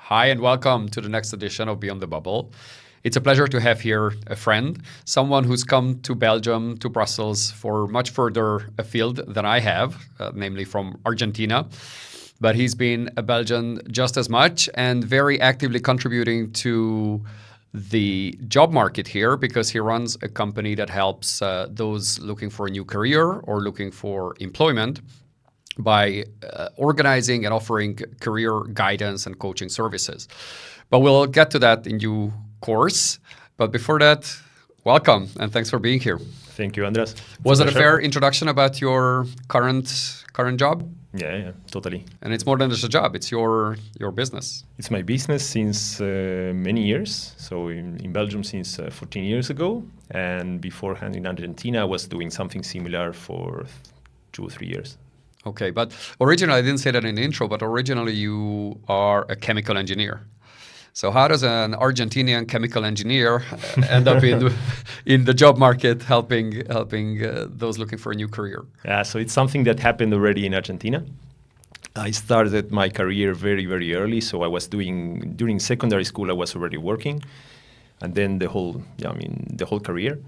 Hi, and welcome to the next edition of Beyond the Bubble. It's a pleasure to have here a friend, someone who's come to Belgium, to Brussels, for much further afield than I have, namely from Argentina. But he's been a Belgian just as much and very actively contributing to the job market here because he runs a company that helps those looking for a new career or looking for employment by organizing and offering career guidance and coaching services. But we'll get to that in due course. But before that, welcome and thanks for being here. Thank you, Andras. Was it a fair introduction about your current job? Yeah, totally. And it's more than just a job, it's your business. It's my business since many years. So in Belgium since 14 years ago. And beforehand in Argentina, I was doing something similar for 2 or 3 years. Okay, but originally, I didn't say that in the intro, but originally you are a chemical engineer. So how does an Argentinian chemical engineer end up in the job market helping those looking for a new career? Yeah, so it's something that happened already in Argentina. I started my career very, very early. So I was during secondary school, I was already working, and then the whole career.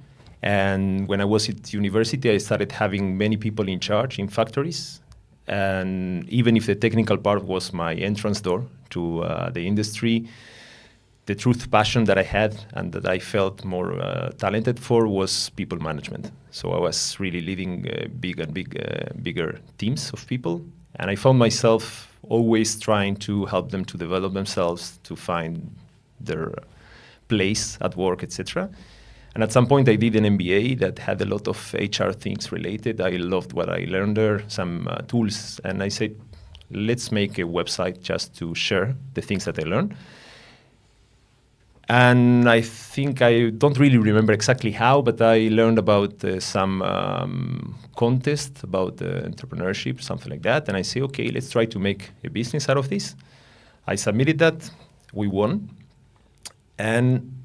And when I was at university, I started having many people in charge in factories. And even if the technical part was my entrance door to the industry, the truth passion that I had and that I felt more talented for was people management. So I was really leading bigger teams of people. And I found myself always trying to help them to develop themselves, to find their place at work, etc. And at some point, I did an MBA that had a lot of HR things related. I loved what I learned there, some tools. And I said, let's make a website just to share the things that I learned. And I think I don't really remember exactly how, but I learned about some contest about entrepreneurship, something like that. And I say, okay, let's try to make a business out of this. I submitted that. We won. And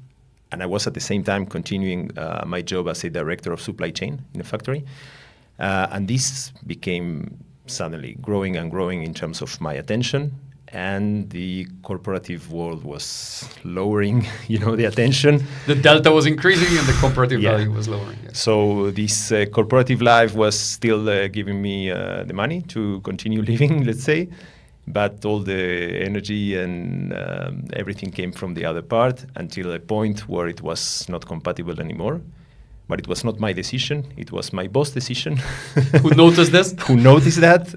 I was at the same time continuing my job as a director of supply chain in a factory. And this became suddenly growing and growing in terms of my attention. And the corporative world was lowering, the attention. The delta was increasing and the comparative value was lowering. Yes. So this corporative life was still giving me the money to continue living, let's say. But all the energy and everything came from the other part until a point where it was not compatible anymore. But it was not my decision. It was my boss' decision. Who noticed this? Who noticed that.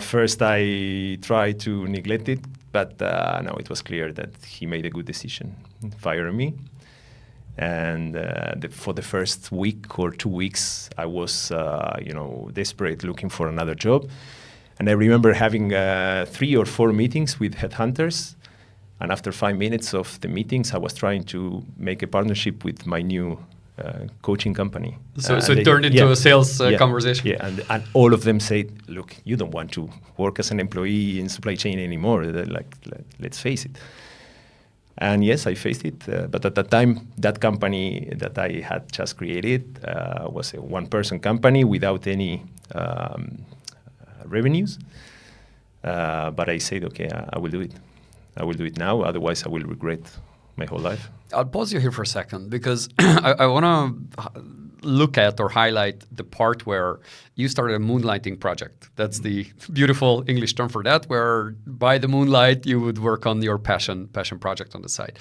First, I tried to neglect it. But no, it was clear that he made a good decision, firing me. And for the first week or 2 weeks, I was, desperate looking for another job. And I remember having 3 or 4 meetings with headhunters. And after 5 minutes of the meetings, I was trying to make a partnership with my new coaching company. So it turned into a sales conversation. Yeah, and all of them said, look, you don't want to work as an employee in supply chain anymore. Let's face it. And yes, I faced it. But at that time, that company that I had just created was a one-person company without any revenues. But I said, okay, I will do it. I will do it now. Otherwise, I will regret my whole life. I'll pause you here for a second because I want to look at or highlight the part where you started a moonlighting project. That's the beautiful English term for that, where by the moonlight, you would work on your passion project on the side.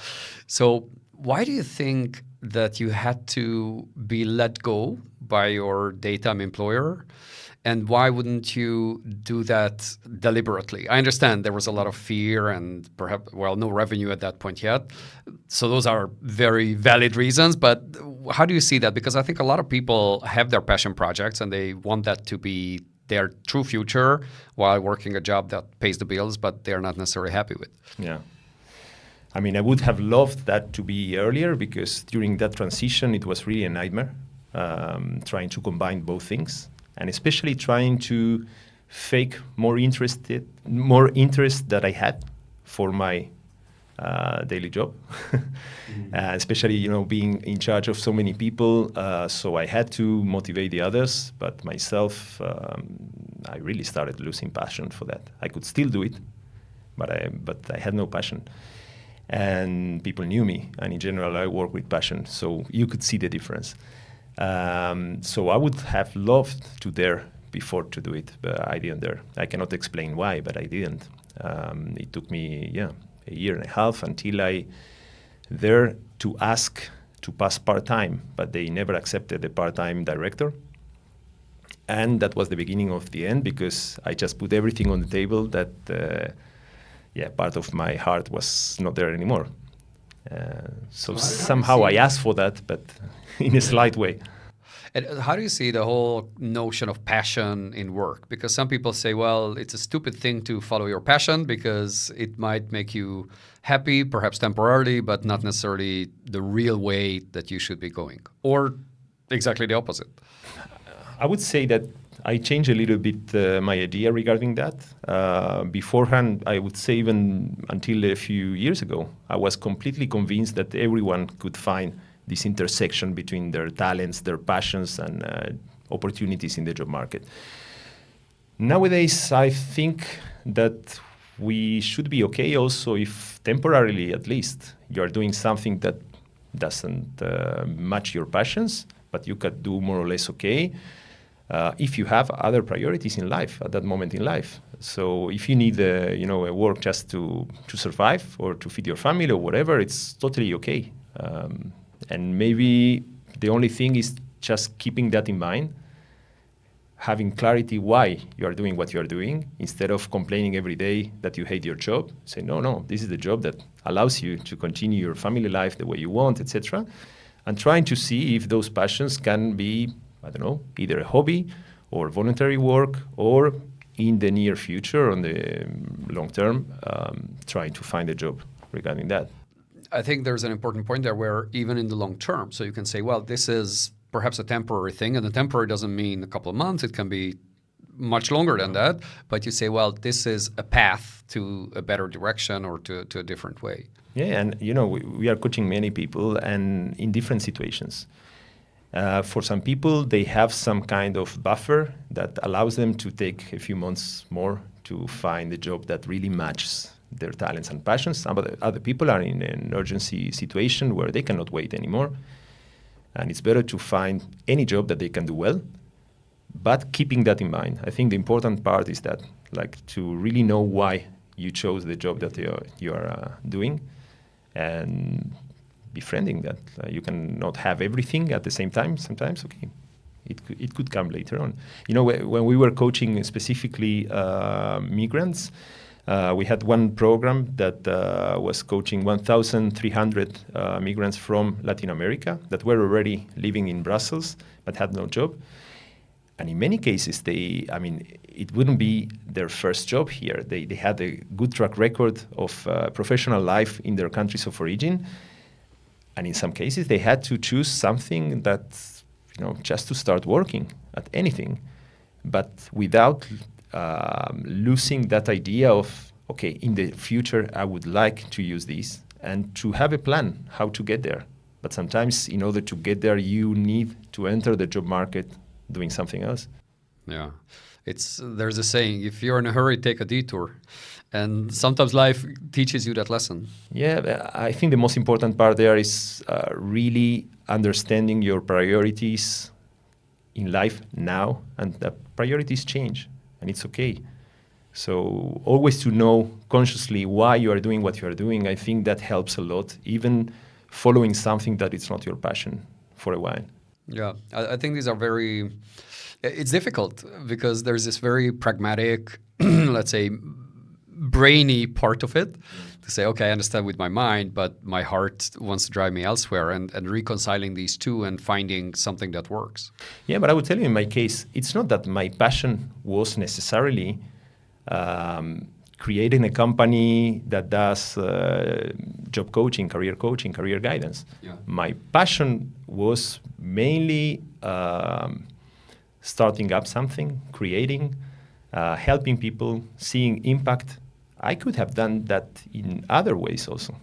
So why do you think that you had to be let go by your daytime employer? And why wouldn't you do that deliberately? I understand there was a lot of fear and perhaps, no revenue at that point yet. So those are very valid reasons. But how do you see that? Because I think a lot of people have their passion projects and they want that to be their true future while working a job that pays the bills, but they're not necessarily happy with. Yeah. I mean, I would have loved that to be earlier because during that transition, it was really a nightmare trying to combine both things. And especially trying to fake more interest that I had for my daily job. Especially, being in charge of so many people. So I had to motivate the others, but myself, I really started losing passion for that. I could still do it, but I had no passion. And people knew me, and in general, I work with passion, so you could see the difference. So I would have loved to dare before to do it, but I didn't dare. I cannot explain why, but I didn't. It took me, a year and a half until I dared to ask to pass part-time, but they never accepted the part-time director. And that was the beginning of the end, because I just put everything on the table that, part of my heart was not there anymore. So somehow I asked for that, but in a slight way. And how do you see the whole notion of passion in work? Because some people say, well, it's a stupid thing to follow your passion because it might make you happy, perhaps temporarily, but not necessarily the real way that you should be going. Or exactly the opposite. I would say that I changed a little bit my idea regarding that. Beforehand, I would say even until a few years ago, I was completely convinced that everyone could find this intersection between their talents, their passions, and opportunities in the job market. Nowadays, I think that we should be okay also if temporarily, at least, you are doing something that doesn't match your passions, but you could do more or less okay if you have other priorities in life at that moment in life. So if you need a work just to survive or to feed your family or whatever, it's totally okay. And maybe the only thing is just keeping that in mind, having clarity why you are doing what you are doing, instead of complaining every day that you hate your job. Say, no, this is the job that allows you to continue your family life the way you want, etc. And trying to see if those passions can be, either a hobby or voluntary work, or in the near future, on the long term, trying to find a job regarding that. I think there's an important point there where even in the long term, so you can say, well, this is perhaps a temporary thing, and the temporary doesn't mean a couple of months, it can be much longer than that, but you say, well, this is a path to a better direction or to a different way. Yeah, and we are coaching many people and in different situations. For some people, they have some kind of buffer that allows them to take a few months more to find a job that really matches their talents and passions. Some other people are in an urgency situation where they cannot wait anymore. And it's better to find any job that they can do well, but keeping that in mind. I think the important part is that, to really know why you chose the job that you are doing, and befriending that. You cannot have everything at the same time. Sometimes, okay, it could come later on. When we were coaching specifically migrants, we had one program that was coaching 1,300 migrants from Latin America that were already living in Brussels but had no job. And in many cases, it wouldn't be their first job here. They had a good track record of professional life in their countries of origin. And in some cases, they had to choose something that, just to start working at anything, but without losing that idea of, okay, in the future, I would like to use this, and to have a plan how to get there. But sometimes in order to get there, you need to enter the job market doing something else. Yeah. There's a saying, if you're in a hurry, take a detour. And sometimes life teaches you that lesson. Yeah, I think the most important part there is really understanding your priorities in life now, and the priorities change, and it's okay. So always to know consciously why you are doing what you are doing, I think that helps a lot, even following something that it's not your passion for a while. Yeah, I think these are it's difficult because there's this very pragmatic, let's say, brainy part of it to say, okay, I understand with my mind, but my heart wants to drive me elsewhere, and reconciling these two and finding something that works. Yeah, but I would tell you in my case, it's not that my passion was necessarily creating a company that does job coaching, career guidance. Yeah. My passion was mainly starting up something, creating, helping people, seeing impact. I could have done that in other ways also.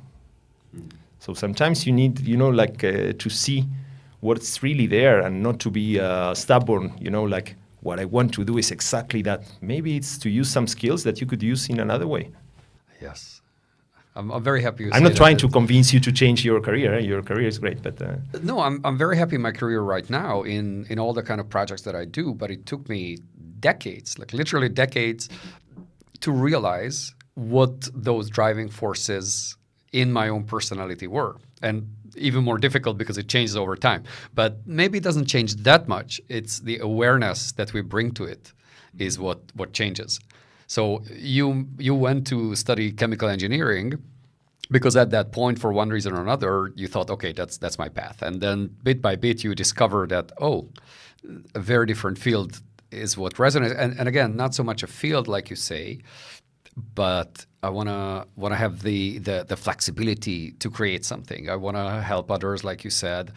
So sometimes you need, to see what's really there and not to be stubborn, what I want to do is exactly that. Maybe it's to use some skills that you could use in another way. Yes. I'm very happy you I'm say not trying that. to convince you to change your career. Your career is great, but No, I'm very happy in my career right now in all the kind of projects that I do, but it took me decades, like literally decades, to realize what those driving forces in my own personality were. And even more difficult because it changes over time. But maybe it doesn't change that much. It's the awareness that we bring to it is what changes. So you went to study chemical engineering because at that point, for one reason or another, you thought, okay, that's my path. And then bit by bit, you discover that, oh, a very different field is what resonates. And again, not so much a field like you say, but I wanna have the flexibility to create something. I wanna help others, like you said,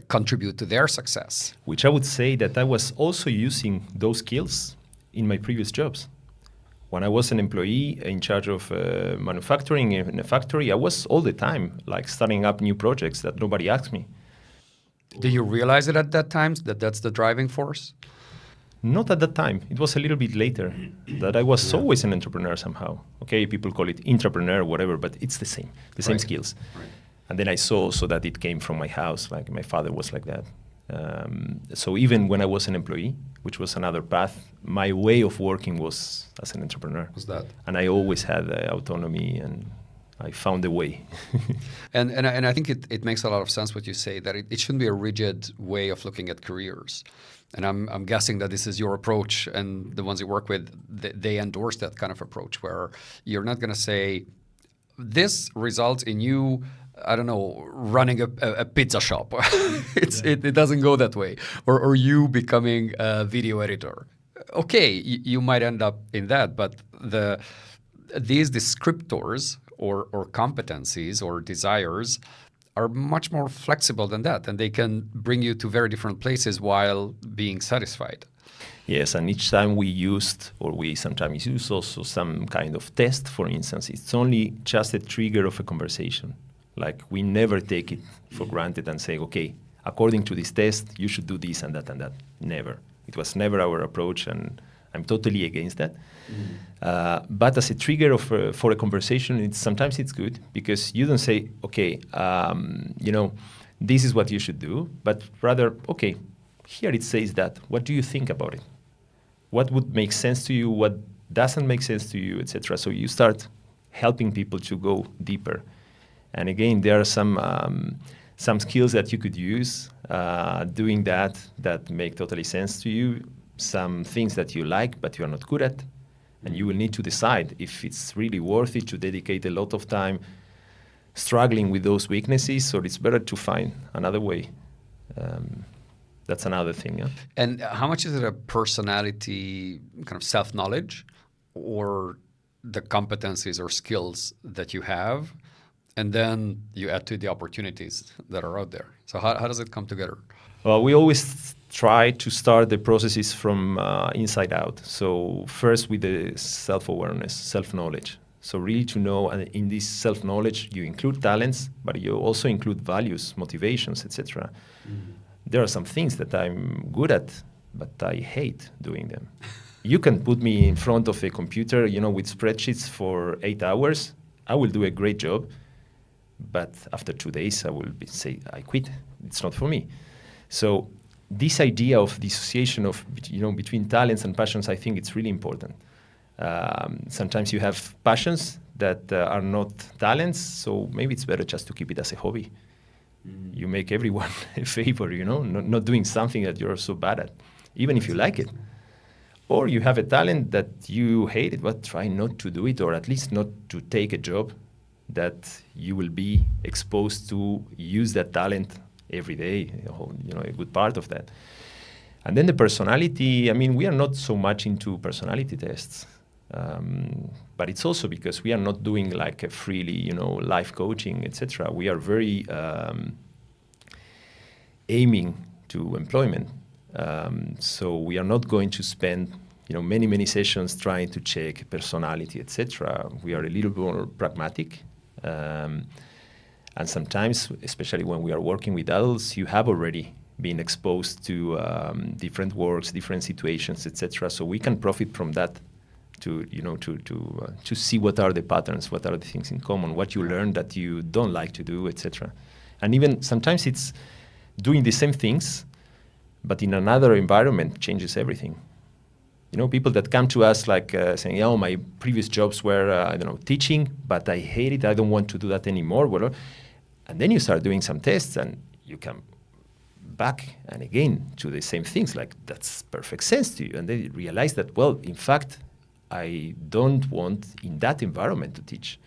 contribute to their success. which I would say that I was also using those skills in my previous jobs. When I was an employee in charge of manufacturing in a factory, I was all the time like starting up new projects that nobody asked me. Do you realize it at that time that that's the driving force? Not at that time. It was a little bit later that I was always an entrepreneur somehow. Okay, people call it intrapreneur, whatever, but it's the same Right. skills. Right. And then I saw also that it came from my house, like my father was like that. So even when I was an employee, which was another path, my way of working was as an entrepreneur. Was that? And I always had autonomy, and I found a way. And I think it makes a lot of sense what you say, that it shouldn't be a rigid way of looking at careers. And I'm guessing that this is your approach, and the ones you work with, they endorse that kind of approach where you're not going to say, this results in you, I don't know, running a pizza shop. It doesn't go that way. Or you becoming a video editor. Okay, you might end up in that, but these descriptors or competencies or desires are much more flexible than that, and they can bring you to very different places while being satisfied. Yes, and each time we used, or we sometimes use also some kind of test, for instance, it's only just a trigger of a conversation. Like we never take it for granted and say, okay, according to this test, you should do this and that and that. Never. It was never our approach, and I'm totally against that. But as a trigger for a conversation, sometimes it's good because you don't say, okay, this is what you should do, but rather, okay, here it says that. What do you think about it? What would make sense to you? What doesn't make sense to you, etc. So you start helping people to go deeper. And again, there are some skills that you could use doing that make totally sense to you. Some things that you like but you are not good at, and you will need to decide if it's really worth it to dedicate a lot of time struggling with those weaknesses, or it's better to find another way. That's another thing. Yeah? And how much is it a personality kind of self-knowledge, or the competencies or skills that you have, and then you add to the opportunities that are out there? So how does it come together? Well, we always try to start the processes from inside out. So first with the self-awareness, self-knowledge. So really to know, and in this self-knowledge, you include talents, but you also include values, motivations, etc. There are some things that I'm good at, but I hate doing them. You can put me in front of a computer, with spreadsheets for 8 hours. I will do a great job, but after 2 days, I will say, I quit. It's not for me. So this idea of dissociation of between talents and passions, I think it's really important. Sometimes you have passions that are not talents, so maybe it's better just to keep it as a hobby. You make everyone a favor, not doing something that you're so bad at, even if you like it. Or you have a talent that you hate it, but try not to do it, or at least not to take a job that you will be exposed to use that talent every day, a good part of that. And then the personality, we are not so much into personality tests, but it's also because we are not doing like a freely, life coaching, etc. We are very aiming to employment. So we are not going to spend, many sessions trying to check personality, etc. We are a little more pragmatic. And sometimes, especially when we are working with adults, you have already been exposed to different works, different situations, etc. So we can profit from that to see what are the patterns, what are the things in common, what you learn that you don't like to do, etc. And even sometimes it's doing the same things, but in another environment changes everything. People that come to us like saying, "Oh, my previous jobs were teaching, but I hate it. I don't want to do that anymore." Well, and then you start doing some tests, and you come back and again to the same things. Like, that's perfect sense to you, and then you realize that, well, in fact, I don't want in that environment to teach.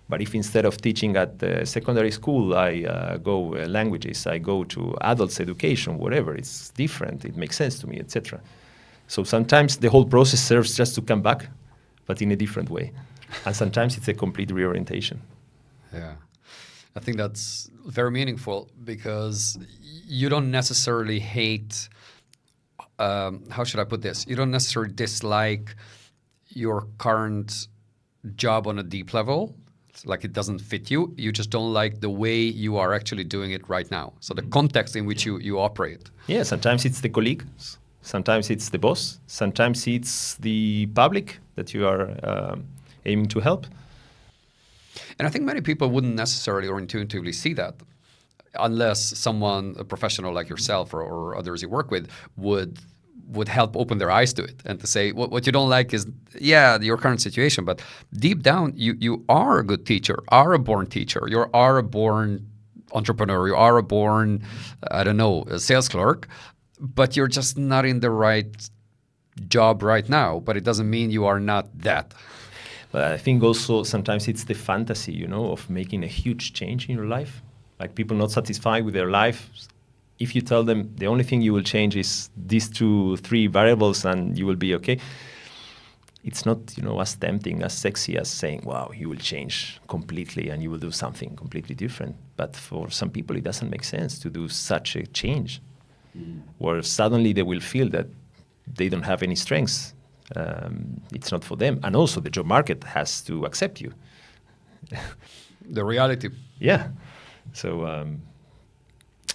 But if instead of teaching at secondary school, I go languages, I go to adults education, whatever, it's different. It makes sense to me, etc. So sometimes the whole process serves just to come back, but in a different way. And sometimes it's a complete reorientation. Yeah. I think that's very meaningful because you don't necessarily hate, how should I put this? You don't necessarily dislike your current job on a deep level, like it doesn't fit you. You just don't like the way you are actually doing it right now. So the context in which you operate. Yeah, sometimes it's the colleagues. Sometimes it's the boss. Sometimes it's the public that you are aiming to help. And I think many people wouldn't necessarily or intuitively see that unless someone, a professional like yourself or others you work with, would help open their eyes to it and to say, what you don't like is, your current situation, but deep down, you are a good teacher, are a born teacher, you are a born entrepreneur, you are a born, a sales clerk, but you're just not in the right job right now. But it doesn't mean you are not that. But I think also sometimes it's the fantasy, of making a huge change in your life. Like people not satisfied with their life. If you tell them the only thing you will change is these 2-3 variables and you will be okay, it's not, as tempting, as sexy as saying, wow, you will change completely and you will do something completely different. But for some people, it doesn't make sense to do such a change. Where suddenly they will feel that they don't have any strengths. It's not for them. And also the job market has to accept you. The reality. Yeah. So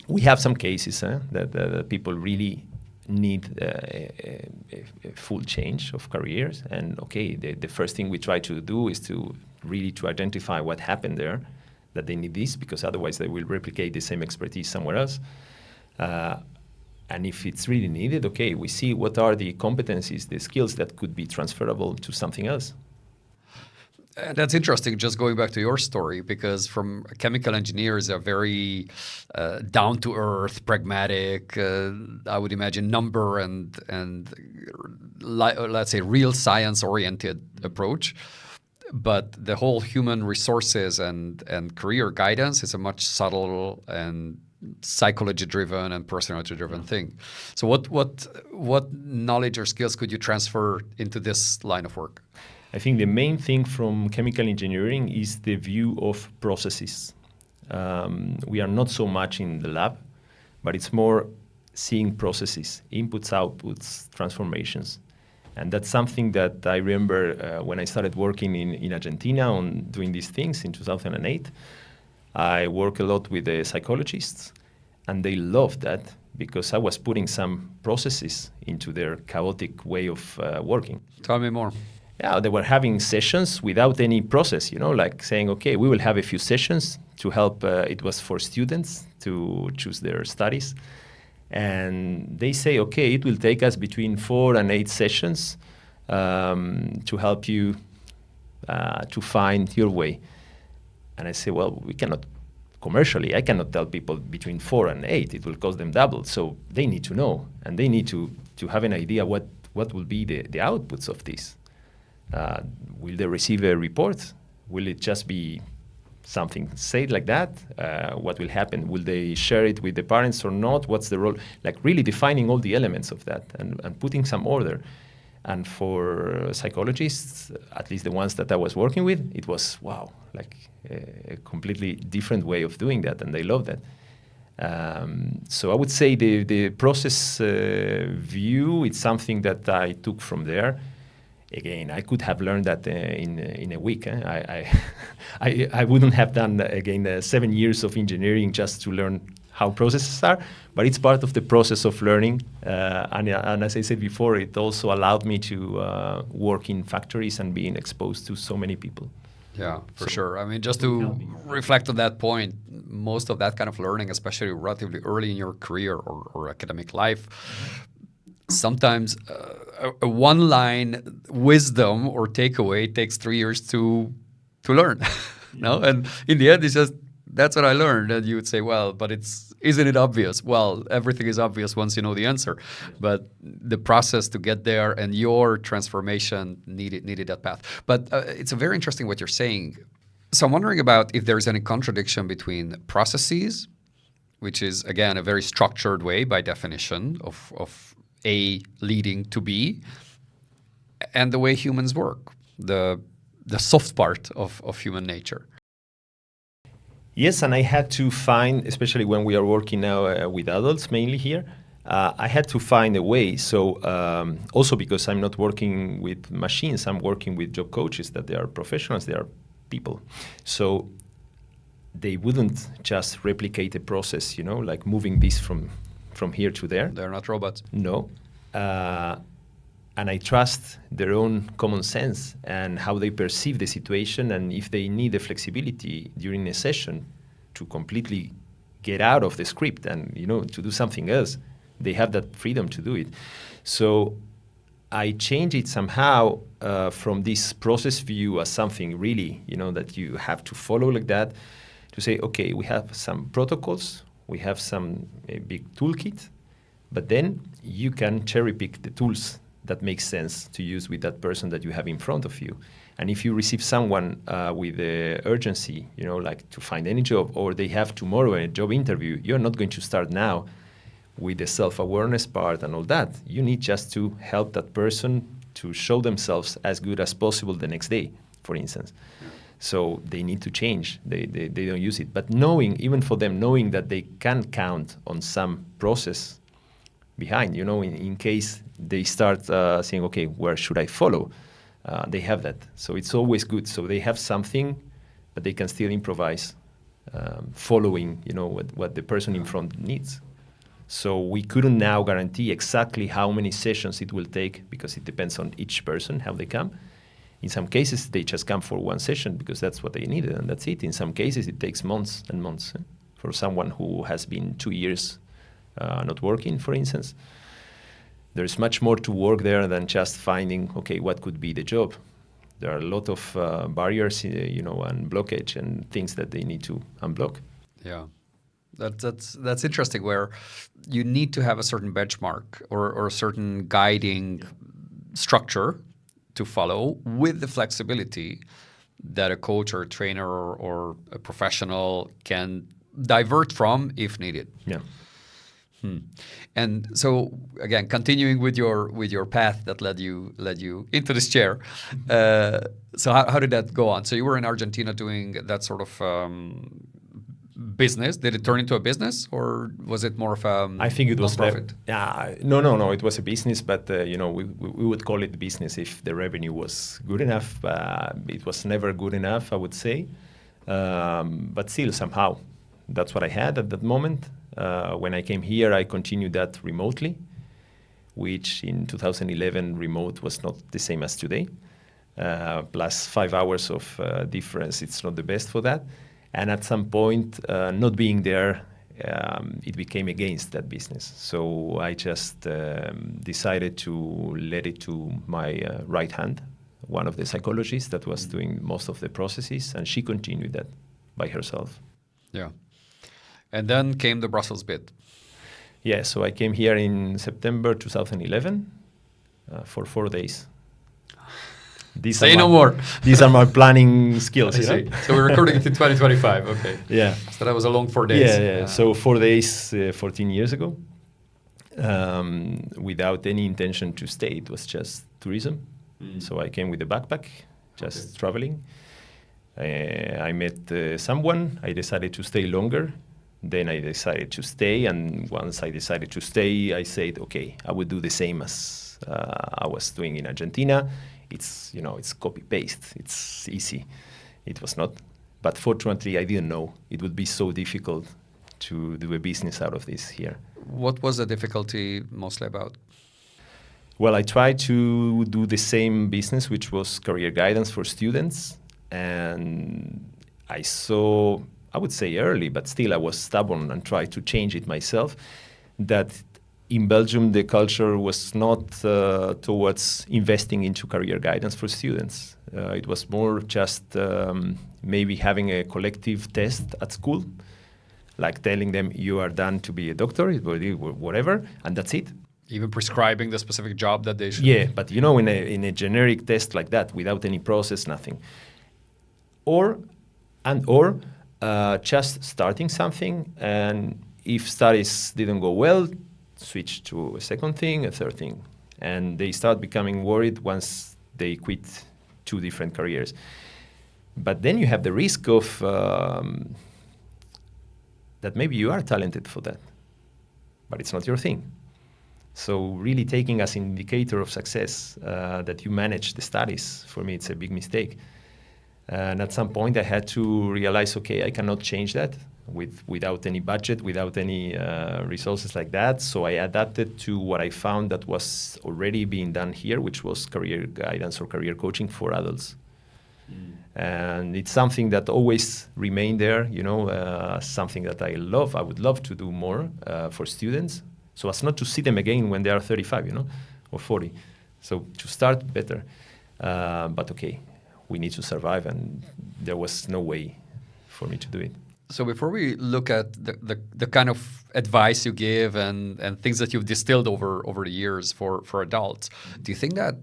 we have some cases that people really need a full change of careers. And the first thing we try to do is to identify what happened there, that they need this, because otherwise they will replicate the same expertise somewhere else. And if it's really needed, we see what are the competencies, the skills that could be transferable to something else. That's interesting, just going back to your story, because from chemical engineers are very down-to-earth, pragmatic, I would imagine number and let's say real science-oriented approach. But the whole human resources and career guidance is a much subtle and psychology-driven and personality-driven thing. So what knowledge or skills could you transfer into this line of work? I think the main thing from chemical engineering is the view of processes. We are not so much in the lab, but it's more seeing processes, inputs, outputs, transformations. And that's something that I remember when I started working in Argentina on doing these things in 2008. I work a lot with the psychologists, and they loved that because I was putting some processes into their chaotic way of working. Tell me more. Yeah, they were having sessions without any process, like saying, we will have a few sessions to help. It was for students to choose their studies. And they say, it will take us between 4 and 8 sessions to help you to find your way. And I say, well, we cannot, commercially, I cannot tell people between 4 and 8. It will cost them double. So they need to know, and they need to have an idea what will be the outputs of this. Will they receive a report? Will it just be something said like that? What will happen? Will they share it with the parents or not? What's the role? Like really defining all the elements of that and putting some order. And for psychologists, at least the ones that I was working with, it was, wow, like a completely different way of doing that, and they loved that. So I would say the process view, it's something that I took from there. Again, I could have learned that in a week. I wouldn't have done, 7 years of engineering just to learn how processes are, but it's part of the process of learning. And as I said before, it also allowed me to work in factories and being exposed to so many people. Yeah, for sure. I mean, just to reflect on that point, most of that kind of learning, especially relatively early in your career or academic life, sometimes a one-line wisdom or takeaway takes 3 years to learn. No, and in the end, it's just that's what I learned. And you would say, well, but isn't it obvious? Well, everything is obvious once you know the answer, but the process to get there and your transformation needed that path. But it's a very interesting what you're saying. So I'm wondering about if there's any contradiction between processes, which is again a very structured way by definition of A leading to B, and the way humans work, the soft part of human nature. Yes, and I had to find, especially when we are working now with adults mainly here, I had to find a way. So also because I'm not working with machines, I'm working with job coaches that they are professionals, they are people. So they wouldn't just replicate a process, like moving this from here to there. They're not robots. No. And I trust their own common sense and how they perceive the situation, and if they need the flexibility during a session to completely get out of the script and to do something else, they have that freedom to do it. So I change it somehow from this process view as something really that you have to follow like that, to say, okay, we have some protocols, we have a big toolkit, but then you can cherry pick the tools that makes sense to use with that person that you have in front of you. And if you receive someone with the urgency, like to find any job, or they have tomorrow a job interview, you're not going to start now with the self-awareness part and all that. You need just to help that person to show themselves as good as possible the next day, for instance. So they need to change. They don't use it. But even for them, knowing that they can count on some process behind, in case they start saying, okay, where should I follow? They have that. So it's always good. So they have something, but they can still improvise, following, what the person in front needs. So we couldn't now guarantee exactly how many sessions it will take, because it depends on each person, how they come. In some cases, they just come for one session because that's what they needed, and that's it. In some cases, it takes months and months. For someone who has been 2 years not working, for instance, there's much more to work there than just finding, okay, what could be the job. There are a lot of barriers, and blockage and things that they need to unblock. Yeah, that's interesting, where you need to have a certain benchmark or a certain guiding structure to follow, with the flexibility that a coach or a trainer or a professional can divert from if needed. Yeah. And so again, continuing with your path that led you into this chair. So how did that go on? So you were in Argentina doing that sort of business. Did it turn into a business, or was it more of a I think it was profit? No. It was a business, but we would call it business if the revenue was good enough. It was never good enough, I would say. But still, somehow, that's what I had at that moment. When I came here, I continued that remotely, which in 2011, remote was not the same as today. Plus 5 hours of difference, it's not the best for that. And at some point, not being there, it became against that business. So I just decided to let it to my right hand, one of the psychologists that was doing most of the processes, and she continued that by herself. Yeah. And then came the Brussels bid. Yeah, so I came here in September 2011 for 4 days. Say no more. These are my planning skills. I see. So we're recording it in 2025. Okay. Yeah. So that was a long 4 days. Yeah. So 4 days, 14 years ago, without any intention to stay. It was just tourism. So I came with a backpack, just traveling. I met someone. I decided to stay longer. Then I decided to stay. And once I decided to stay, I said, okay, I would do the same as I was doing in Argentina. It's copy-paste. It's easy. It was not. But fortunately, I didn't know it would be so difficult to do a business out of this here. What was the difficulty mostly about? Well, I tried to do the same business, which was career guidance for students. And I saw, I would say early, but still I was stubborn and tried to change it myself, that in Belgium the culture was not towards investing into career guidance for students. It was more just maybe having a collective test at school, like telling them you are done to be a doctor, whatever, and that's it. Even prescribing the specific job that they should. Yeah, but you know, in a generic test like that, without any process, nothing. Or just starting something, and if studies didn't go well, switch to a second thing, a third thing. And they start becoming worried once they quit 2 different careers. But then you have the risk of that maybe you are talented for that, but it's not your thing. So really taking as an indicator of success that you manage the studies, for me, it's a big mistake. And at some point I had to realize, okay, I cannot change that without any budget, without any resources like that. So I adapted to what I found that was already being done here, which was career guidance or career coaching for adults. And it's something that always remained there, you know, something that I love. I would love to do more for students, so as not to see them again when they are 35, you know, or 40. So to start better. But okay, we need to survive, and there was no way for me to do it. So before we look at the kind of advice you give and things that you've distilled over the years for adults, do you think that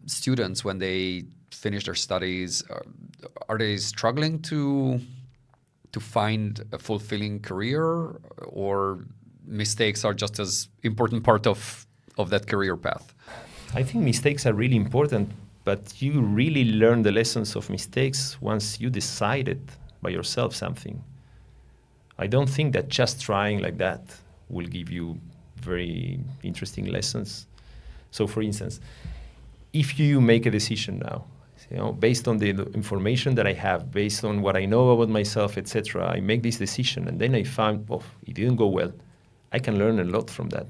students, when they finish their studies, are they struggling to find a fulfilling career, or mistakes are just as important part of that career path? I think mistakes are really important, but you really learn the lessons of mistakes once you decided by yourself something. I don't think that just trying like that will give you very interesting lessons. So for instance, if you make a decision now, you know, based on the information that I have, based on what I know about myself, etc., I make this decision, and then I find, oh, it didn't go well. I can learn a lot from that.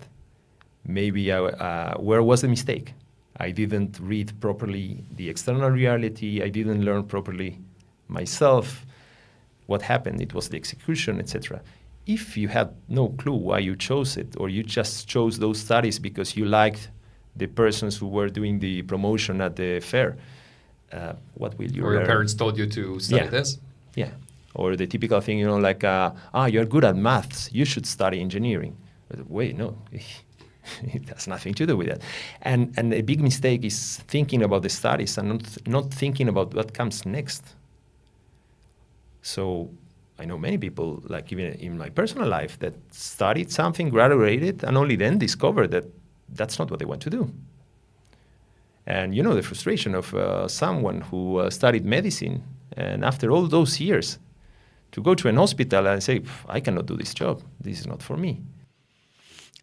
Maybe where was the mistake? I didn't read properly the external reality. I didn't learn properly myself. What happened? It was the execution, etc. If you had no clue why you chose it, or you just chose those studies because you liked the persons who were doing the promotion at the fair, what will you learn? Or your parents told you to study this? Yeah. Or the typical thing, you know, like, you're good at maths, you should study engineering. But wait, no, it has nothing to do with that. And a big mistake is thinking about the studies and not thinking about what comes next. So I know many people, like even in my personal life, that studied something, graduated, and only then discovered that that's not what they want to do. And you know the frustration of someone who studied medicine, and after all those years, to go to an hospital and say, I cannot do this job, this is not for me.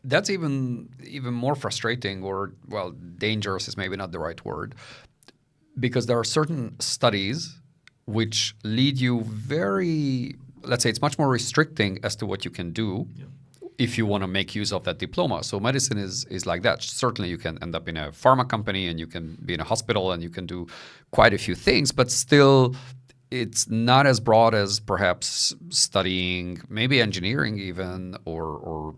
That's even more frustrating, or, well, dangerous is maybe not the right word, because there are certain studies which lead you very, let's say it's much more restricting as to what you can do if you want to make use of that diploma. So medicine is like that. Certainly you can end up in a pharma company, and you can be in a hospital, and you can do quite a few things, but still it's not as broad as perhaps studying maybe engineering even, or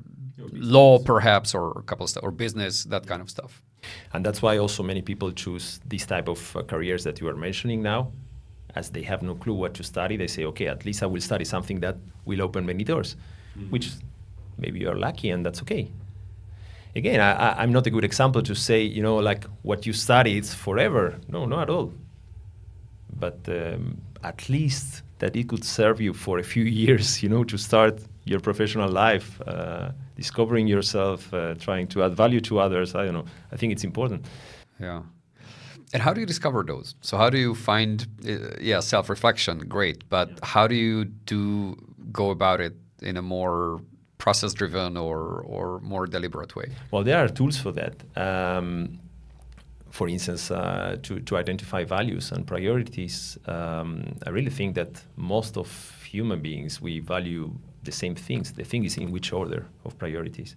law perhaps, or a couple of stuff, or business, that kind of stuff. And that's why also many people choose these type of careers that you are mentioning now. As they have no clue what to study, they say, okay, at least I will study something that will open many doors, which maybe you're lucky, and that's okay. Again, I'm not a good example to say, you know, like what you study is forever. No, not at all. But at least that it could serve you for a few years, you know, to start your professional life, discovering yourself, trying to add value to others. I don't know. I think it's important. Yeah. And how do you discover those? So how do you find, self-reflection, great, but how do you go about it in a more process-driven or more deliberate way? Well, there are tools for that. For instance, to identify values and priorities, I really think that most of human beings, we value the same things. The thing is in which order of priorities.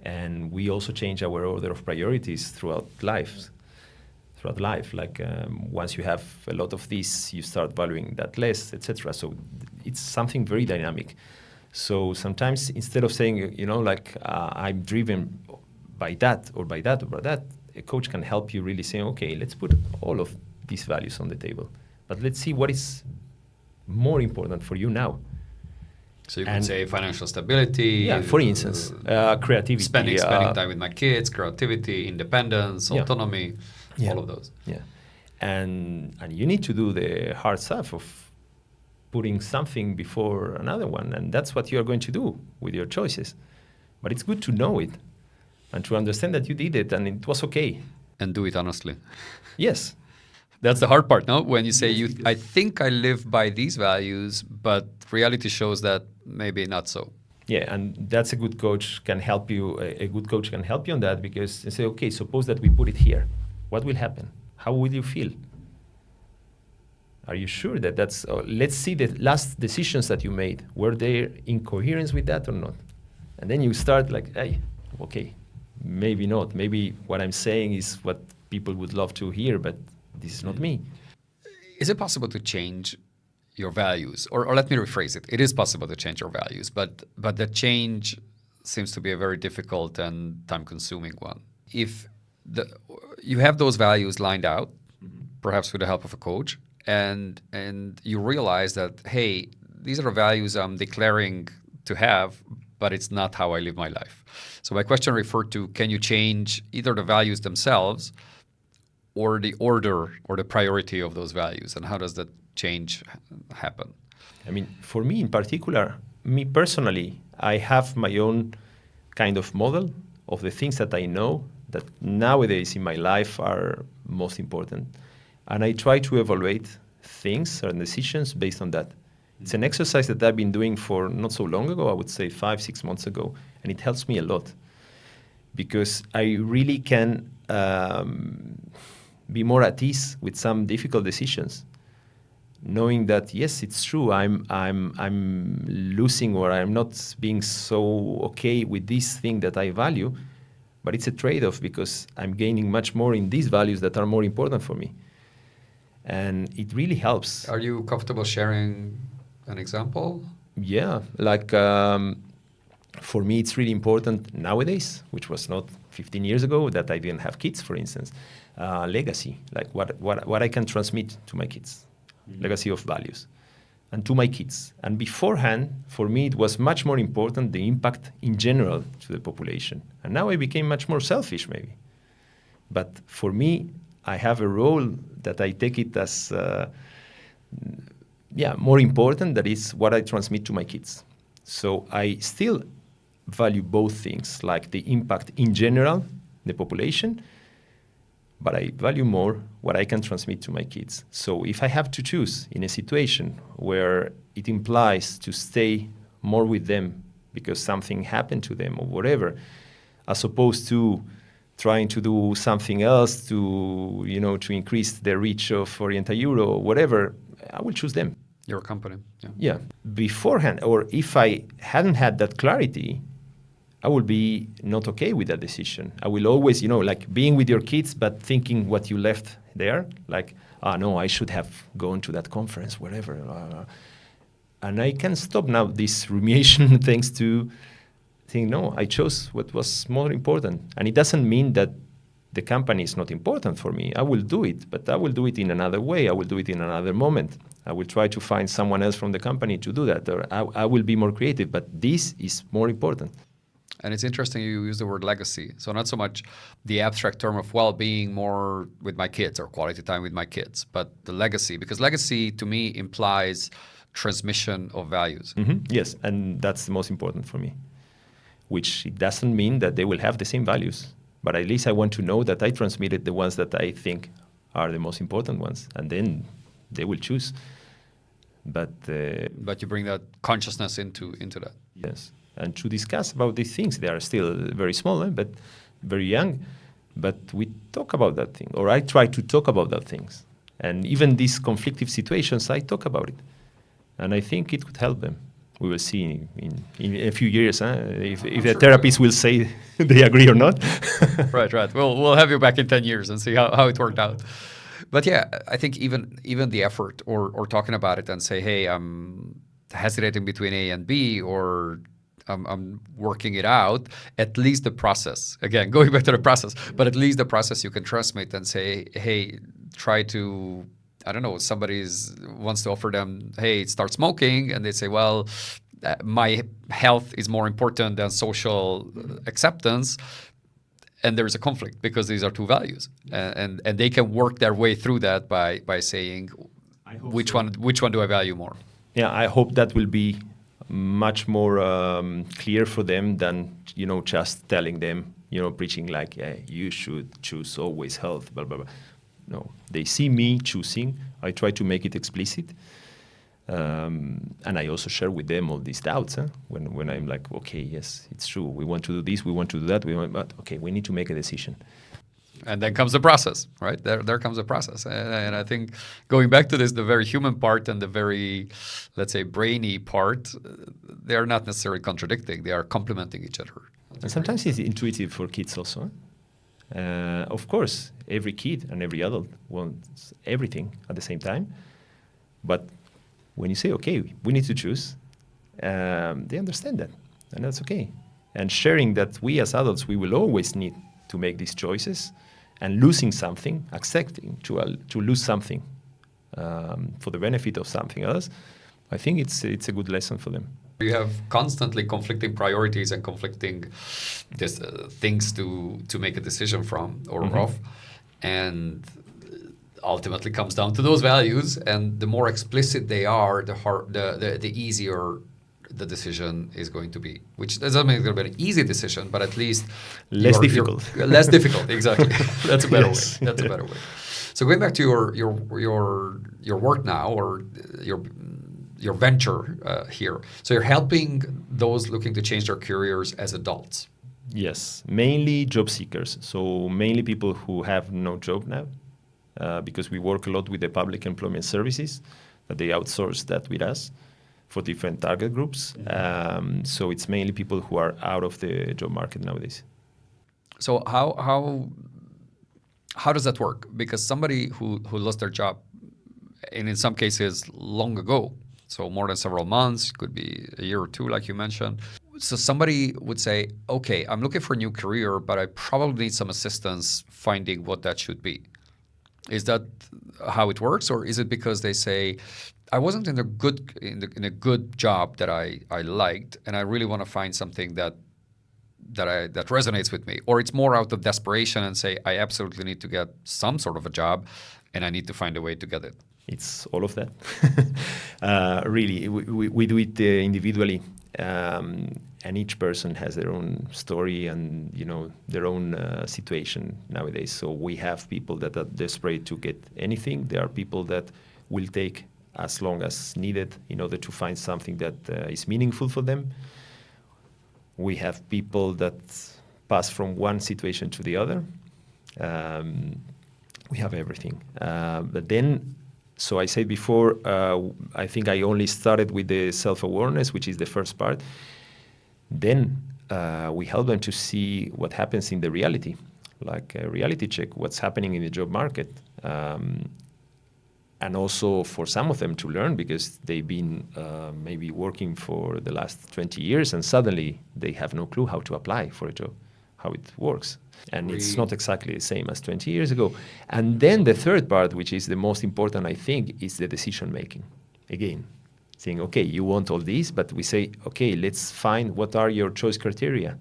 And we also change our order of priorities throughout life. Like once you have a lot of this, you start valuing that less, etc. So it's something very dynamic. So sometimes instead of saying, I'm driven by that or by that or by that, a coach can help you really say, okay, let's put all of these values on the table, but let's see what is more important for you now. So you can say financial stability. Yeah, for instance, creativity. Spending time with my kids, creativity, independence, autonomy, all of those. Yeah, and you need to do the hard stuff of putting something before another one, and that's what you are going to do with your choices. But it's good to know it and to understand that you did it and it was okay. And do it honestly. Yes. That's the hard part, no? When you say, I think I live by these values, but reality shows that maybe not so. Yeah, and that's a good coach can help you. A good coach can help you on that because they say, okay, suppose that we put it here. What will happen? How will you feel? Are you sure that that's... let's see the last decisions that you made. Were they in coherence with that or not? And then you start like, hey, okay, maybe not. Maybe what I'm saying is what people would love to hear, but this is not me. Is it possible to change your values? Or let me rephrase it. It is possible to change your values, but the change seems to be a very difficult and time-consuming one. If you have those values lined out, perhaps with the help of a coach, and you realize that, hey, these are the values I'm declaring to have, but it's not how I live my life. So my question referred to, can you change either the values themselves or the order or the priority of those values? And how does that change happen? I mean, for me in particular, me personally, I have my own kind of model of the things that I know that nowadays in my life are most important. And I try to evaluate things and decisions based on that. It's an exercise that I've been doing for not so long ago, I would say 5-6 months ago, and it helps me a lot because I really can be more at ease with some difficult decisions, knowing that yes, it's true, I'm losing or I'm not being so okay with this thing that I value, but it's a trade-off because I'm gaining much more in these values that are more important for me, and it really helps. Are you comfortable sharing an example? Yeah, like for me, it's really important nowadays, which was not 15 years ago that I didn't have kids, for instance. Legacy, like what I can transmit to my kids, legacy of values, and to my kids. And beforehand, for me, it was much more important the impact in general to the population. And now I became much more selfish, maybe. But for me, I have a role that I take it as more important, that is what I transmit to my kids. So I still value both things, like the impact in general, the population, but I value more what I can transmit to my kids. So if I have to choose in a situation where it implies to stay more with them because something happened to them or whatever, as opposed to trying to do something else to increase the reach of OrientaEuro or whatever, I will choose them. Your company. Yeah. Beforehand, or if I hadn't had that clarity, I will be not okay with that decision. I will always, like being with your kids, but thinking what you left there, like, no, I should have gone to that conference, whatever. And I can stop now this rumination thanks to think, no, I chose what was more important. And it doesn't mean that the company is not important for me. I will do it, but I will do it in another way. I will do it in another moment. I will try to find someone else from the company to do that, or I will be more creative, but this is more important. And it's interesting you use the word legacy. So not so much the abstract term of well-being more with my kids or quality time with my kids, but the legacy. Because legacy to me implies transmission of values. Mm-hmm. Yes, and that's the most important for me. Which it doesn't mean that they will have the same values. But at least I want to know that I transmitted the ones that I think are the most important ones. And then they will choose. But you bring that consciousness into that. Yes. And to discuss about these things. They are still very small, but very young. But we talk about that thing, or I try to talk about that things. And even these conflictive situations, I talk about it. And I think it could help them. We will see in a few years if the sure. therapists will say they agree or not. Right. We'll have you back in 10 years and see how it worked out. But yeah, I think even the effort or talking about it and say, hey, I'm hesitating between A and B, or I'm working it out, at least the process, again, going back to the process, but at least the process you can transmit and say, hey, try to, I don't know, somebody wants to offer them, hey, start smoking, and they say, well, my health is more important than social acceptance, and there's a conflict because these are two values, and they can work their way through that by saying, which one do I value more? Yeah, I hope that will be much more clear for them than just telling them, preaching like, yeah, you should choose always health, blah blah blah. No, they see me choosing. I try to make it explicit, and I also share with them all these doubts. When I'm like, okay, yes, it's true. We want to do this. We want to do that. But okay, we need to make a decision. And then comes the process, right? There comes the process. And I think going back to this, the very human part and the very, let's say, brainy part, they are not necessarily contradicting. They are complementing each other. And sometimes it's intuitive for kids also. Of course, every kid and every adult wants everything at the same time. But when you say, okay, we need to choose, they understand that. And that's okay. And sharing that we as adults, we will always need to make these choices, and losing something, accepting to lose something for the benefit of something else, I think it's a good lesson for them. You have constantly conflicting priorities and conflicting things to make a decision from or of, and ultimately comes down to those values. And the more explicit they are, the easier the decision is going to be, which doesn't mean it's going to be an easy decision, but at least less difficult. Less difficult, exactly. That's a better way. That's a Yeah. better way. So going back to your work now, or your venture here. So you're helping those looking to change their careers as adults. Yes, mainly job seekers. So mainly people who have no job now, because we work a lot with the public employment services, that they outsource that with us for different target groups. So it's mainly people who are out of the job market nowadays. So how does that work? Because somebody who lost their job, and in some cases long ago, so more than several months, could be a year or two, like you mentioned. So somebody would say, okay, I'm looking for a new career, but I probably need some assistance finding what that should be. Is that how it works, or is it because they say, I wasn't in a good job that I liked, and I really want to find something that resonates with me, or it's more out of desperation and say, I absolutely need to get some sort of a job, and I need to find a way to get it? It's all of that. Really, we do it individually, and each person has their own story and their own situation nowadays. So we have people that are desperate to get anything. There are people that will take as long as needed in order to find something that is meaningful for them. We have people that pass from one situation to the other. We have everything. But then, so I said before, I think I only started with the self-awareness, which is the first part. Then we help them to see what happens in the reality, like a reality check, what's happening in the job market. And also for some of them to learn, because they've been maybe working for the last 20 years and suddenly they have no clue how to apply for a job, how it works. And it's not exactly the same as 20 years ago. And then the third part, which is the most important, I think, is the decision making. Again, saying, okay, you want all these, but we say, okay, let's find what are your choice criteria.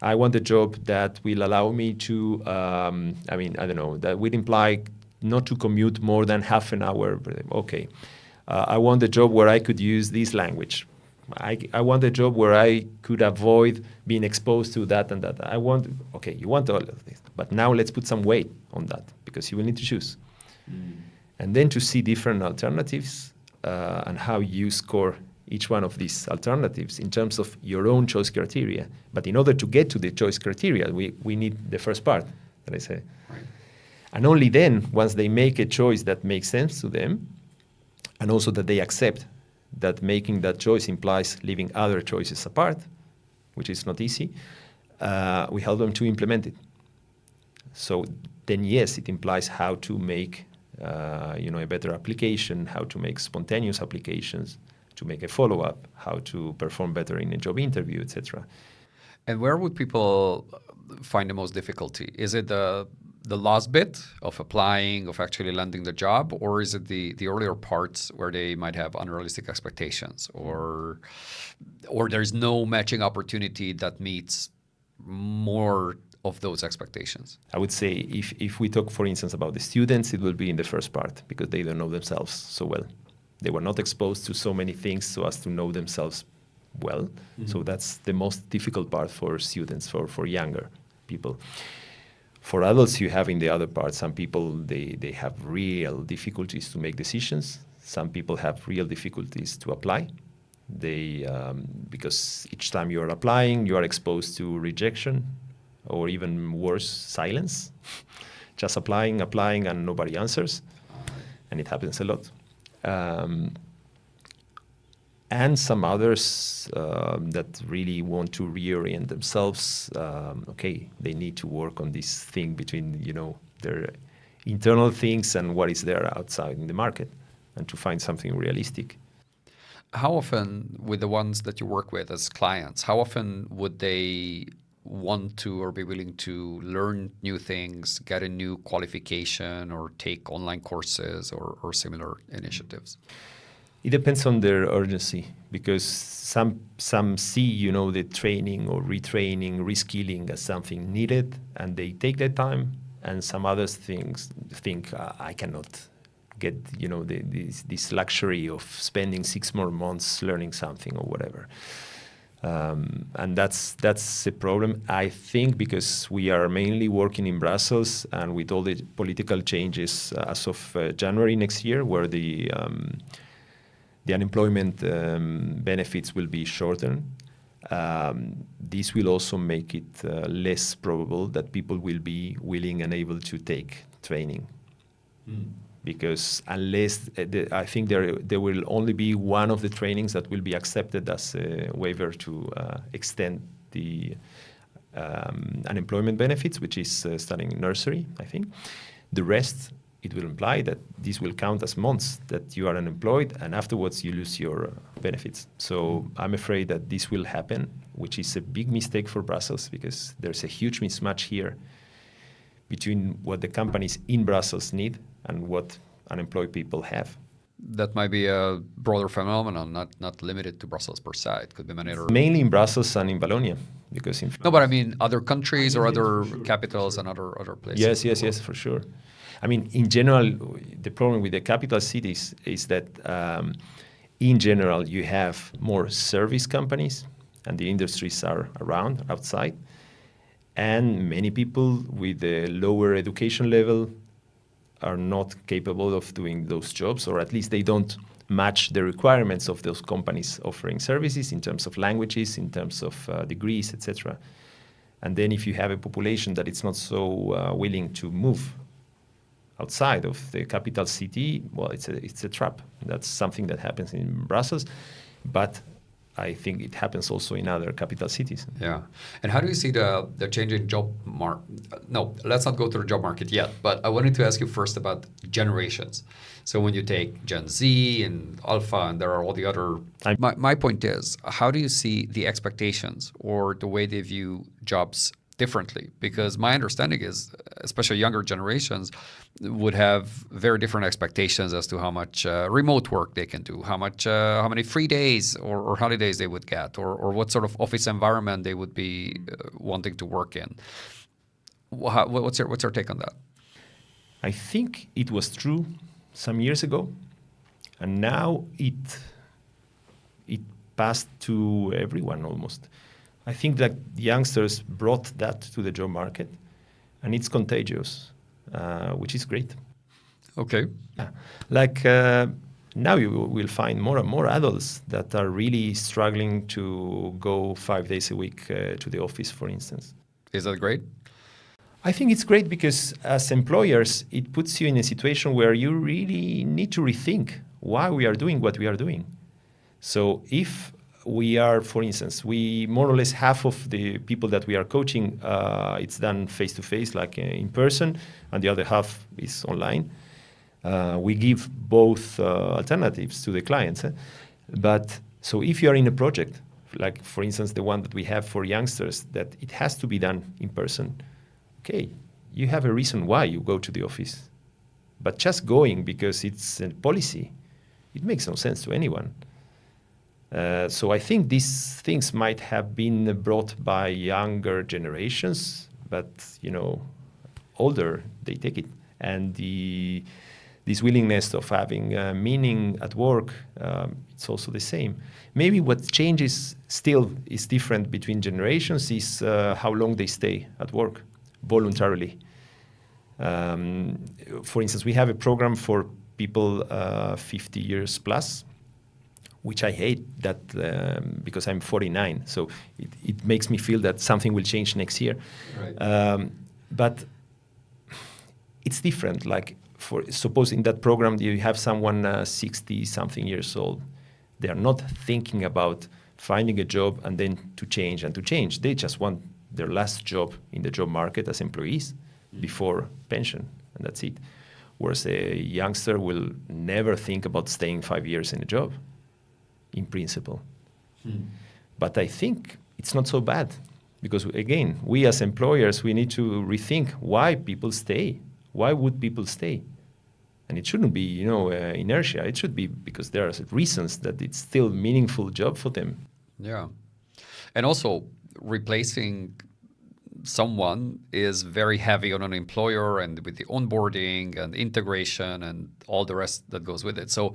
I want a job that will allow me to, that would imply not to commute more than half an hour. Okay. I want a job where I could use this language. I want a job where I could avoid being exposed to that and that. You want all of this. But now let's put some weight on that, because you will need to choose. And then to see different alternatives and how you score each one of these alternatives in terms of your own choice criteria. But in order to get to the choice criteria, we need the first part that I say. Right. And only then, once they make a choice that makes sense to them, and also that they accept that making that choice implies leaving other choices apart, which is not easy, we help them to implement it. So then, yes, it implies how to make a better application, how to make spontaneous applications, to make a follow-up, how to perform better in a job interview, etc. And where would people find the most difficulty? Is it the last bit of applying, of actually landing the job, or is it the earlier parts where they might have unrealistic expectations, or there's no matching opportunity that meets more of those expectations? I would say if we talk, for instance, about the students, it will be in the first part because they don't know themselves so well. They were not exposed to so many things so as to know themselves well. Mm-hmm. So that's the most difficult part for students, for younger people. For adults, you have in the other part, some people, they have real difficulties to make decisions. Some people have real difficulties to apply. Because each time you are applying, you are exposed to rejection, or even worse, silence. Just applying, and nobody answers. And it happens a lot. And some others that really want to reorient themselves. They need to work on this thing between, their internal things and what is there outside in the market, and to find something realistic. How often, with the ones that you work with as clients, how often would they want to or be willing to learn new things, get a new qualification, or take online courses or similar initiatives? It depends on their urgency, because some see, the training or retraining, reskilling as something needed, and they take their time, and some others think I cannot get, this luxury of spending 6 more months learning something or whatever. And that's a problem, I think, because we are mainly working in Brussels, and with all the political changes as of January next year, where the unemployment benefits will be shortened. This will also make it less probable that people will be willing and able to take training. Because unless, I think there will only be one of the trainings that will be accepted as a waiver to extend the unemployment benefits, which is starting in nursery, I think. The rest, it will imply that this will count as months that you are unemployed, and afterwards you lose your benefits. So I'm afraid that this will happen, which is a big mistake for Brussels, because there's a huge mismatch here between what the companies in Brussels need and what unemployed people have. That might be a broader phenomenon, not limited to Brussels per se. It could be many other... Mainly in Brussels and in Wallonia, because in France... No, but I mean other countries or other capitals and other places. Yes, for sure. I mean, in general, the problem with the capital cities is that, in general, you have more service companies, and the industries are outside, and many people with a lower education level are not capable of doing those jobs, or at least they don't match the requirements of those companies offering services in terms of languages, in terms of degrees, etc. And then if you have a population that is not so willing to move outside of the capital city, well, it's a trap. That's something that happens in Brussels, but I think it happens also in other capital cities. Yeah. And how do you see the changing job market? No, let's not go to the job market yet, but I wanted to ask you first about generations. So when you take Gen Z and Alpha, and there are all the other... My point is, how do you see the expectations or the way they view jobs differently? Because my understanding is, especially younger generations would have very different expectations as to how much remote work they can do, how many free days or holidays they would get, or what sort of office environment they would be wanting to work in. What's your take on that? I think it was true some years ago, and now it passed to everyone almost. I think that youngsters brought that to the job market, and it's contagious, which is great. Okay. Yeah. Now you will find more and more adults that are really struggling to go 5 days a week to the office, for instance. Is that great? I think it's great because as employers, it puts you in a situation where you really need to rethink why we are doing what we are doing. So if we are, for instance, we more or less half of the people that we are coaching, it's done face-to-face, like in person, and the other half is online. We give both alternatives to the clients. But so if you are in a project, like for instance the one that we have for youngsters, that it has to be done in person, okay, you have a reason why you go to the office. But just going because it's a policy, it makes no sense to anyone. So I think these things might have been brought by younger generations, but older, they take it. And this willingness of having meaning at work, it's also the same. Maybe what changes still is different between generations is how long they stay at work voluntarily. For instance, we have a program for people 50 years plus, which I hate that because I'm 49. So it makes me feel that something will change next year. Right. But it's different. Like, for suppose in that program you have someone 60-something years old. They are not thinking about finding a job and then to change and to change. They just want their last job in the job market as employees before pension, and that's it. Whereas a youngster will never think about staying 5 years in a job, in principle. But I think it's not so bad, because again, we as employers, we need to rethink why people stay. Why would people stay? And it shouldn't be, inertia. It should be because there are reasons that it's still a meaningful job for them. Yeah. And also, replacing someone is very heavy on an employer, and with the onboarding and integration and all the rest that goes with it. So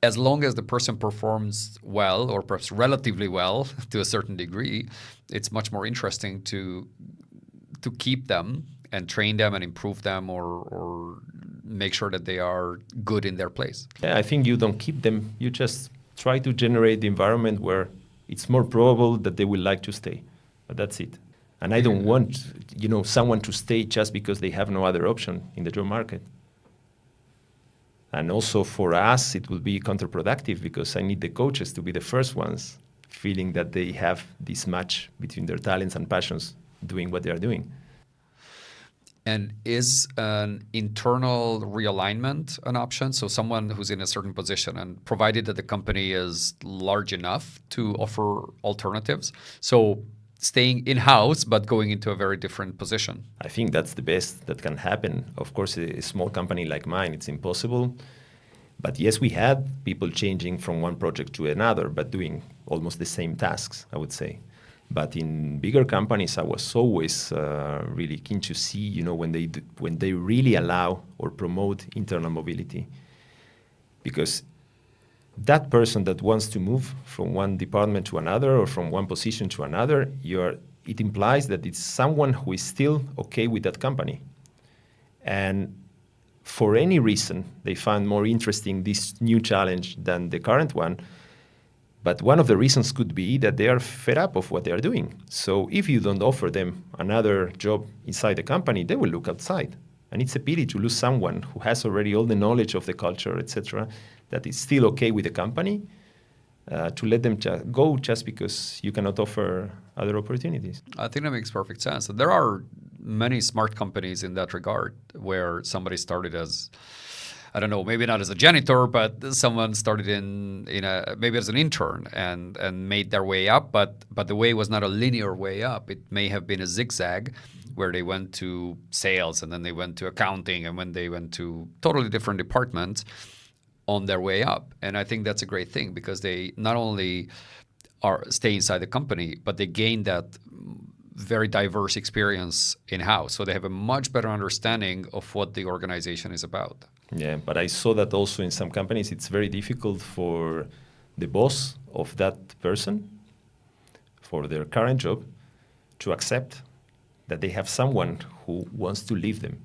as long as the person performs well, or perhaps relatively well to a certain degree, it's much more interesting to keep them and train them and improve them, or make sure that they are good in their place. Yeah, I think you don't keep them. You just try to generate the environment where it's more probable that they will like to stay. But that's it. And I don't want, someone to stay just because they have no other option in the job market. And also for us, it will be counterproductive, because I need the coaches to be the first ones feeling that they have this match between their talents and passions doing what they are doing. And is an internal realignment an option? So someone who's in a certain position, and provided that the company is large enough to offer alternatives. So staying in-house, but going into a very different position. I think that's the best that can happen. Of course, a small company like mine, it's impossible. But yes, we had people changing from one project to another, but doing almost the same tasks, I would say. But in bigger companies, I was always really keen to see, when they really allow or promote internal mobility. Because that person that wants to move from one department to another, or from one position to another, it implies that it's someone who is still okay with that company. And for any reason, they find more interesting this new challenge than the current one. But one of the reasons could be that they are fed up of what they are doing. So if you don't offer them another job inside the company, they will look outside. And it's a pity to lose someone who has already all the knowledge of the culture, etc., that is still okay with the company, to let them go just because you cannot offer other opportunities. I think that makes perfect sense. There are many smart companies in that regard, where somebody started as, I don't know, maybe not as a janitor, but someone started maybe as an intern and made their way up, but the way was not a linear way up. It may have been a zigzag, where they went to sales, and then they went to accounting, and when they went to totally different departments on their way up. And I think that's a great thing, because they not only stay inside the company, but they gain that very diverse experience in-house. So they have a much better understanding of what the organization is about. Yeah, but I saw that also in some companies, it's very difficult for the boss of that person, for their current job, to accept that they have someone who wants to leave them.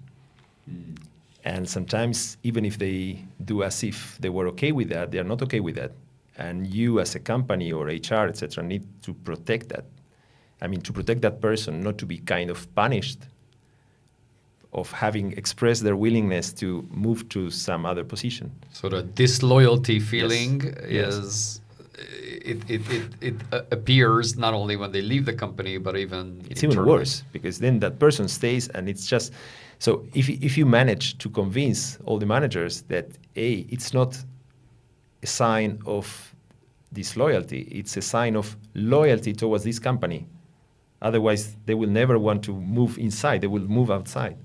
And sometimes, even if they do as if they were okay with that, they are not okay with that. And you as a company or HR, etc., need to protect that. I mean, to protect that person, not to be kind of punished of having expressed their willingness to move to some other position. So the disloyalty feeling is it appears not only when they leave the company, but even it's even worse, because then that person stays, and it's just so if you manage to convince all the managers that it's not a sign of disloyalty, it's a sign of loyalty towards this company. Otherwise, they will never want to move inside. They will move outside.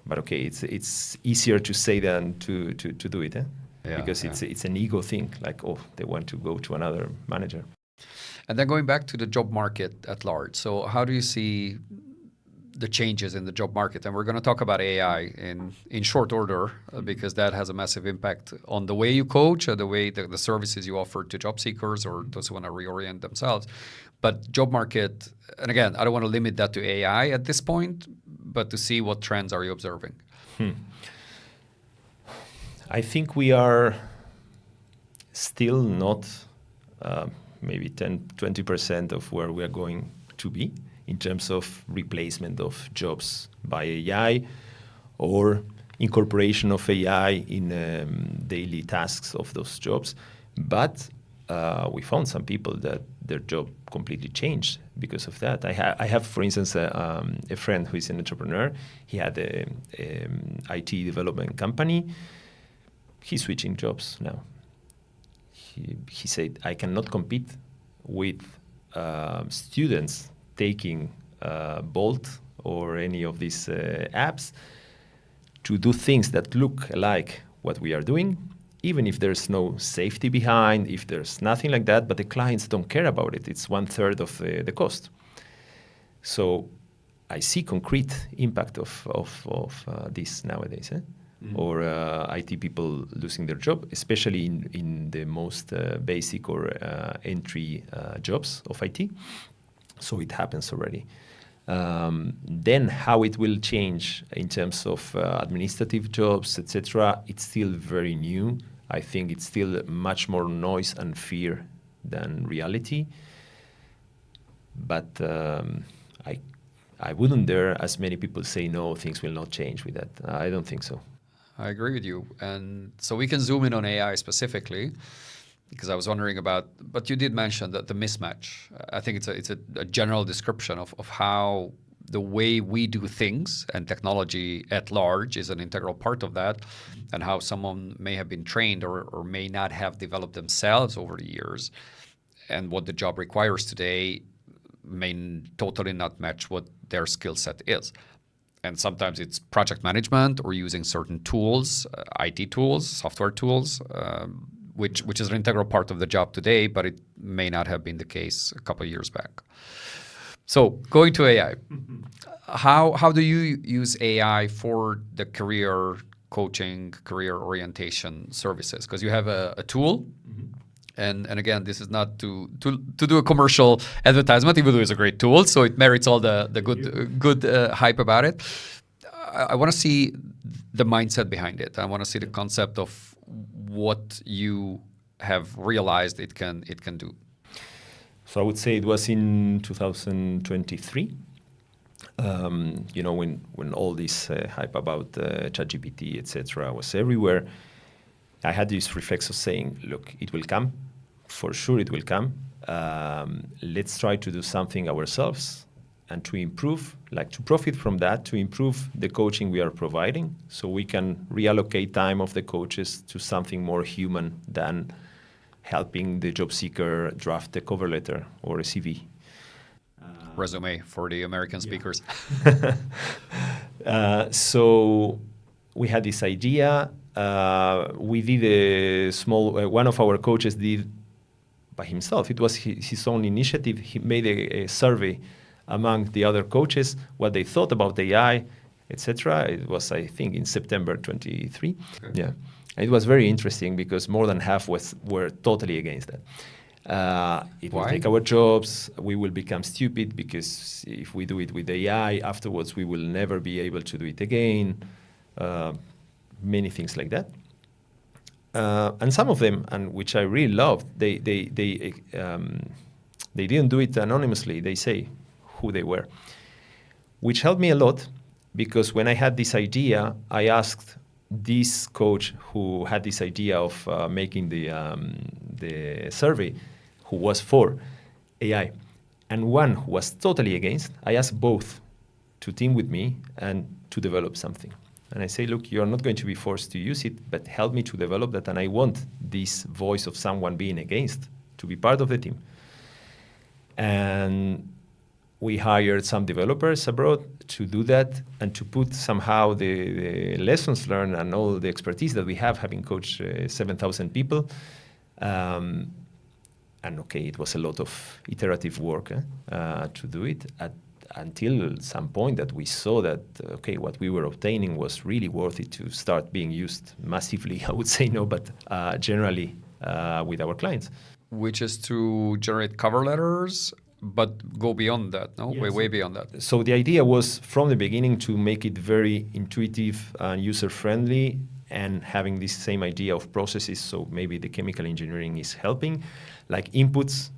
But okay, it's easier to say than to do it, because it's an ego thing. Like, oh, they want to go to another manager. And then going back to the job market at large. So how do you see the changes in the job market? And we're going to talk about AI in short order, because that has a massive impact on the way you coach, or the way the services you offer to job seekers or those who want to reorient themselves. But job market, and again, I don't want to limit that to AI at this point, but to see what trends are you observing? I think we are still not maybe 10-20% of where we are going to be in terms of replacement of jobs by AI or incorporation of AI in daily tasks of those jobs. But we found some people that their job completely changed because of that. I have, for instance, a friend who is an entrepreneur. He had a IT development company. He's switching jobs now. He said, I cannot compete with students taking Bolt or any of these apps to do things that look like what we are doing, even if there's no safety behind, if there's nothing like that, but the clients don't care about it. It's 1/3 of the cost. So I see concrete impact of this nowadays. Or IT people losing their job, especially in the most basic or entry jobs of IT. So it happens already. Then how it will change in terms of administrative jobs, etc., it's still very new. I think it's still much more noise and fear than reality. But I wouldn't dare, as many people say, no, things will not change with that. I don't think so. I agree with you. And so we can zoom in on AI specifically, because I was wondering about, but you did mention that the mismatch. I think it's a general description of how the way we do things and technology at large is an integral part of that, and how someone may have been trained or may not have developed themselves over the years, and what the job requires today may totally not match what their skill set is. And sometimes it's project management or using certain tools, IT tools, software tools, which is an integral part of the job today, but it may not have been the case a couple of years back. So going to AI, how do you use AI for the career coaching, career orientation services? Because you have a tool. And again, this is not to do a commercial advertisement, even though it's a great tool, so it merits all the good hype about it. I want to see the mindset behind it. I want to see the concept of what you have realized it can do. So I would say it was in 2023. When all this hype about ChatGPT, etc., was everywhere. I had this reflex of saying, look, it will come. For sure it will come. Let's try to do something ourselves and to improve, like to profit from that, to improve the coaching we are providing, so we can reallocate time of the coaches to something more human than helping the job seeker draft a cover letter or a CV. Resume for the American speakers. So we had this idea. We did a small, one of our coaches did by himself. It was his own initiative. He made a survey among the other coaches, what they thought about AI, etc. It was, I think, in September 23. Okay. Yeah. It was very interesting because more than half were totally against that. It will take our jobs. We will become stupid because if we do it with AI, afterwards we will never be able to do it again. Many things like that. And some of them, and which I really loved, they didn't do it anonymously. They say who they were, which helped me a lot, because when I had this idea, I asked this coach who had this idea of making the the survey who was for AI, and one who was totally against. I asked both to team with me and to develop something. And I say, look, you're not going to be forced to use it, but help me to develop that. And I want this voice of someone being against to be part of the team. And we hired some developers abroad to do that and to put somehow the lessons learned and all the expertise that we have, having coached 7,000 people. And okay, it was a lot of iterative work to do it until some point that we saw that, okay, what we were obtaining was really worth it to start being used massively. I would say no, but generally with our clients. Which is to generate cover letters, but go beyond that, no? Yes. Way beyond that. So the idea was from the beginning to make it very intuitive and user-friendly, and having this same idea of processes, so maybe the chemical engineering is helping, like inputs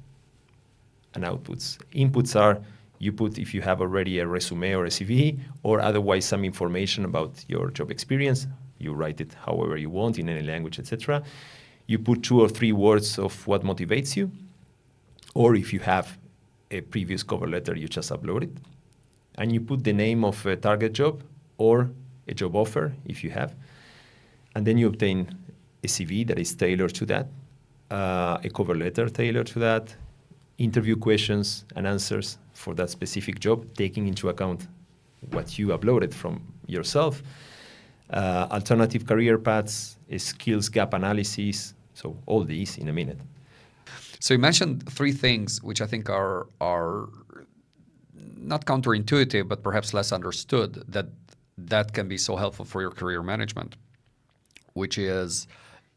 and outputs. Inputs are, you put if you have already a resume or a CV, or otherwise some information about your job experience. You write it however you want, in any language, etc. You put 2 or 3 words of what motivates you, or if you have a previous cover letter, you just upload it. And you put the name of a target job or a job offer, if you have. And then you obtain a CV that is tailored to that, a cover letter tailored to that, interview questions and answers for that specific job, taking into account what you uploaded from yourself, alternative career paths, a skills gap analysis, so all these in a minute. So you mentioned 3 things which I think are not counterintuitive, but perhaps less understood, that can be so helpful for your career management, which is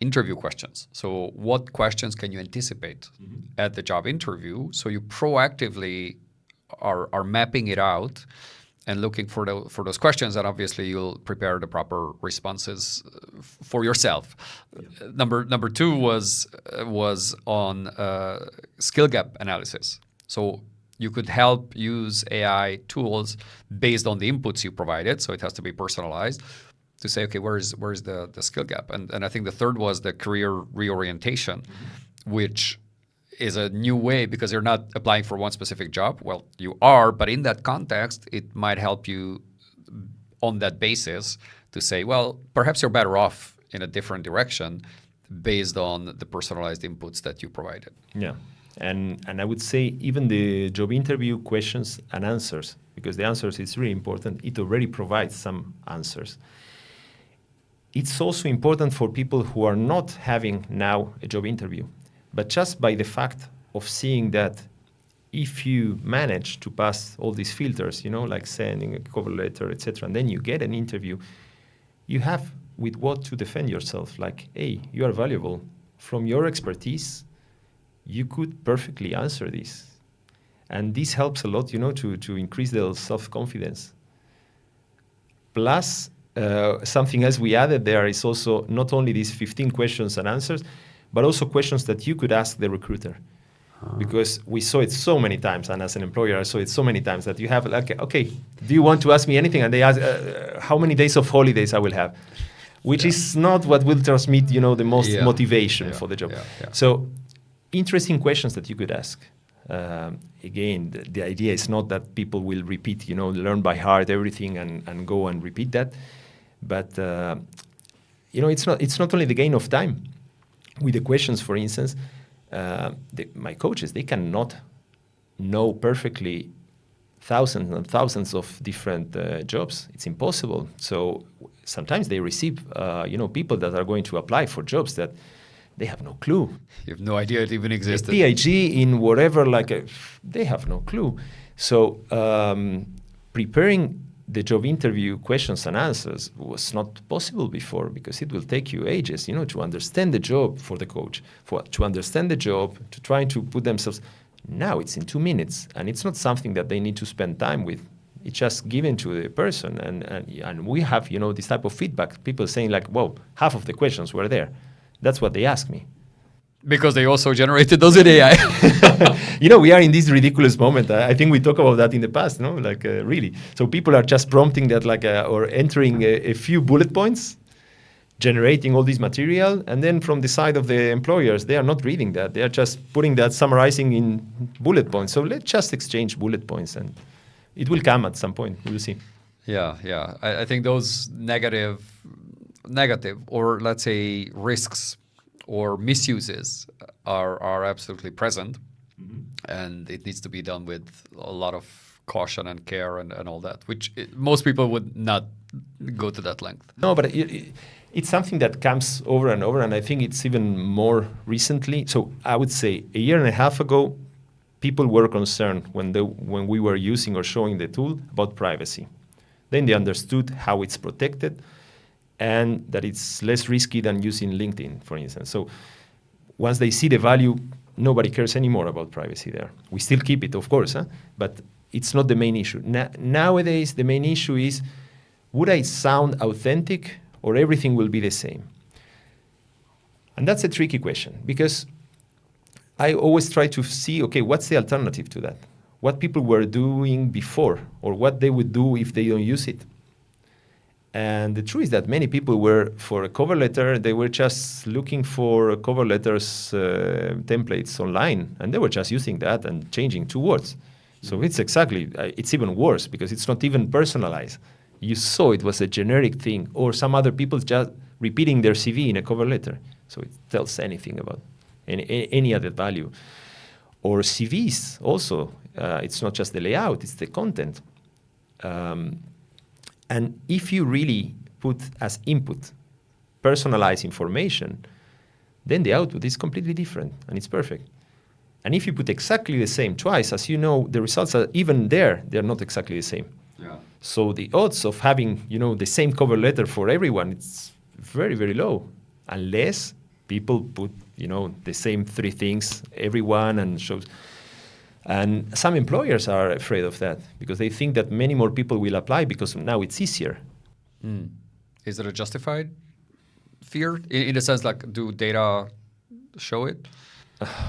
interview questions. So what questions can you anticipate at the job interview? So you proactively are mapping it out and looking for those questions, and obviously you'll prepare the proper responses for yourself. Yeah. Number 2 was on skill gap analysis. So you could help use AI tools based on the inputs you provided, so it has to be personalized, to say, okay, where's the skill gap? And I think the 3rd was the career reorientation, which is a new way because you're not applying for one specific job. Well, you are, but in that context, it might help you on that basis to say, well, perhaps you're better off in a different direction based on the personalized inputs that you provided. Yeah, and I would say even the job interview questions and answers, because the answers is really important, it already provides some answers. It's also important for people who are not having now a job interview. But just by the fact of seeing that if you manage to pass all these filters, like sending a cover letter, etc., and then you get an interview, you have with what to defend yourself. Like, hey, you are valuable. From your expertise, you could perfectly answer this. And this helps a lot, to increase their self-confidence. Plus, something else we added there is also not only these 15 questions and answers, but also questions that you could ask the recruiter. Because we saw it so many times, and as an employer, I saw it so many times that you have like, okay, do you want to ask me anything? And they ask how many days of holidays I will have, which is not what will transmit, the most motivation for the job. So interesting questions that you could ask. Again, the idea is not that people will repeat, learn by heart everything and go and repeat that. But, it's not only the gain of time. With the questions, for instance, my coaches, they cannot know perfectly thousands and thousands of different jobs. It's impossible. So sometimes they receive, people that are going to apply for jobs that they have no clue. You have no idea it even existed. PIG in whatever, they have no clue. So preparing the job interview questions and answers was not possible before, because it will take you ages, to understand the job for the coach, to understand the job, to try to put themselves. Now it's in 2 minutes, and it's not something that they need to spend time with. It's just given to the person, and we have, this type of feedback. People saying like, "Whoa, half of the questions were there." That's what they ask me. Because they also generated those in AI. We are in this ridiculous moment. I think we talked about that in the past, no? Really. So people are just prompting that, or entering a few bullet points generating all this material, and then from the side of the employers, they are not reading that. They are just putting that, summarizing in bullet points. So let's just exchange bullet points, and it will come at some point. We'll see. Yeah. I think those negative, or let's say risks or misuses are absolutely present, and it needs to be done with a lot of caution and care and all that, which most people would not go to that length. No, but it's something that comes over and over, and I think it's even more recently. So I would say a year and a half ago, people were concerned when we were using or showing the tool about privacy. Then they understood how it's protected and that it's less risky than using LinkedIn, for instance. So once they see the value, nobody cares anymore about privacy there. We still keep it, of course, but it's not the main issue. Nowadays, the main issue is, would I sound authentic or everything will be the same? And that's a tricky question, because I always try to see, okay, what's the alternative to that? What people were doing before, or what they would do if they don't use it. And the truth is that many people were, for a cover letter, they were just looking for cover letters templates online, and they were just using that and changing 2 words. So it's even worse, because it's not even personalized. You saw it was a generic thing, or some other people just repeating their CV in a cover letter. So it tells anything about any added value. Or CVs also, it's not just the layout, it's the content. And if you really put as input personalized information, then the output is completely different and it's perfect. And if you put exactly the same twice, as you know, the results are even there, they're not exactly the same. Yeah. So the odds of having, the same cover letter for everyone, it's very, very low, unless people put, the same 3 things, everyone, and shows. And some employers are afraid of that because they think that many more people will apply because now it's easier. Is it a justified fear? In the sense, like, do data show it?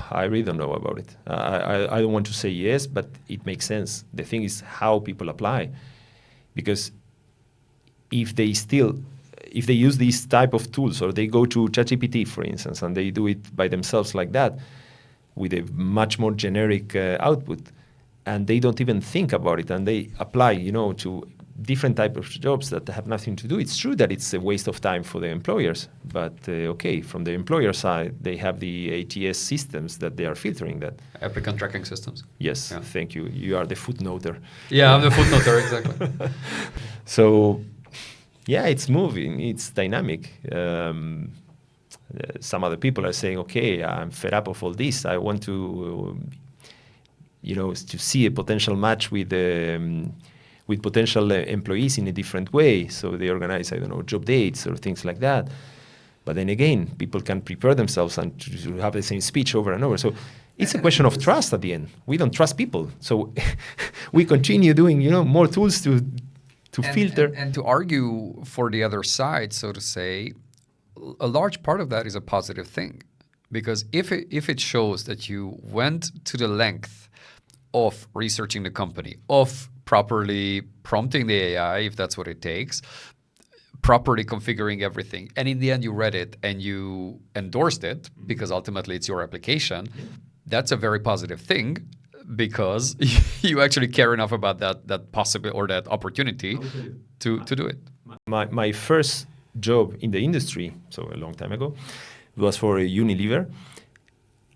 I really don't know about it. I don't want to say yes, but it makes sense. The thing is how people apply. Because if they use these type of tools, or they go to ChatGPT, for instance, and they do it by themselves like that, with a much more generic output, and they don't even think about it, and they apply, to different type of jobs that have nothing to do. It's true that it's a waste of time for the employers, but okay, from the employer side, they have the ATS systems that they are filtering that. Applicant tracking systems. Yes, yeah. Thank you. You are the footnoter. Yeah, I'm the footnoter, exactly. So, yeah, it's moving, it's dynamic. Some other people are saying, okay, I'm fed up of all this. I want to, to see a potential match with potential employees in a different way. So they organize, job dates or things like that. But then again, people can prepare themselves and to have the same speech over and over. So it's a question of trust at the end. We don't trust people. So we continue doing, more tools to filter. And to argue for the other side, so to say, a large part of that is a positive thing. Because if it shows that you went to the length of researching the company, of properly prompting the AI, if that's what it takes, properly configuring everything, and in the end you read it and you endorsed it, because ultimately it's your application, that's a very positive thing, because you actually care enough about that possible or that opportunity to do it. My first job in the industry, so a long time ago, was for a Unilever.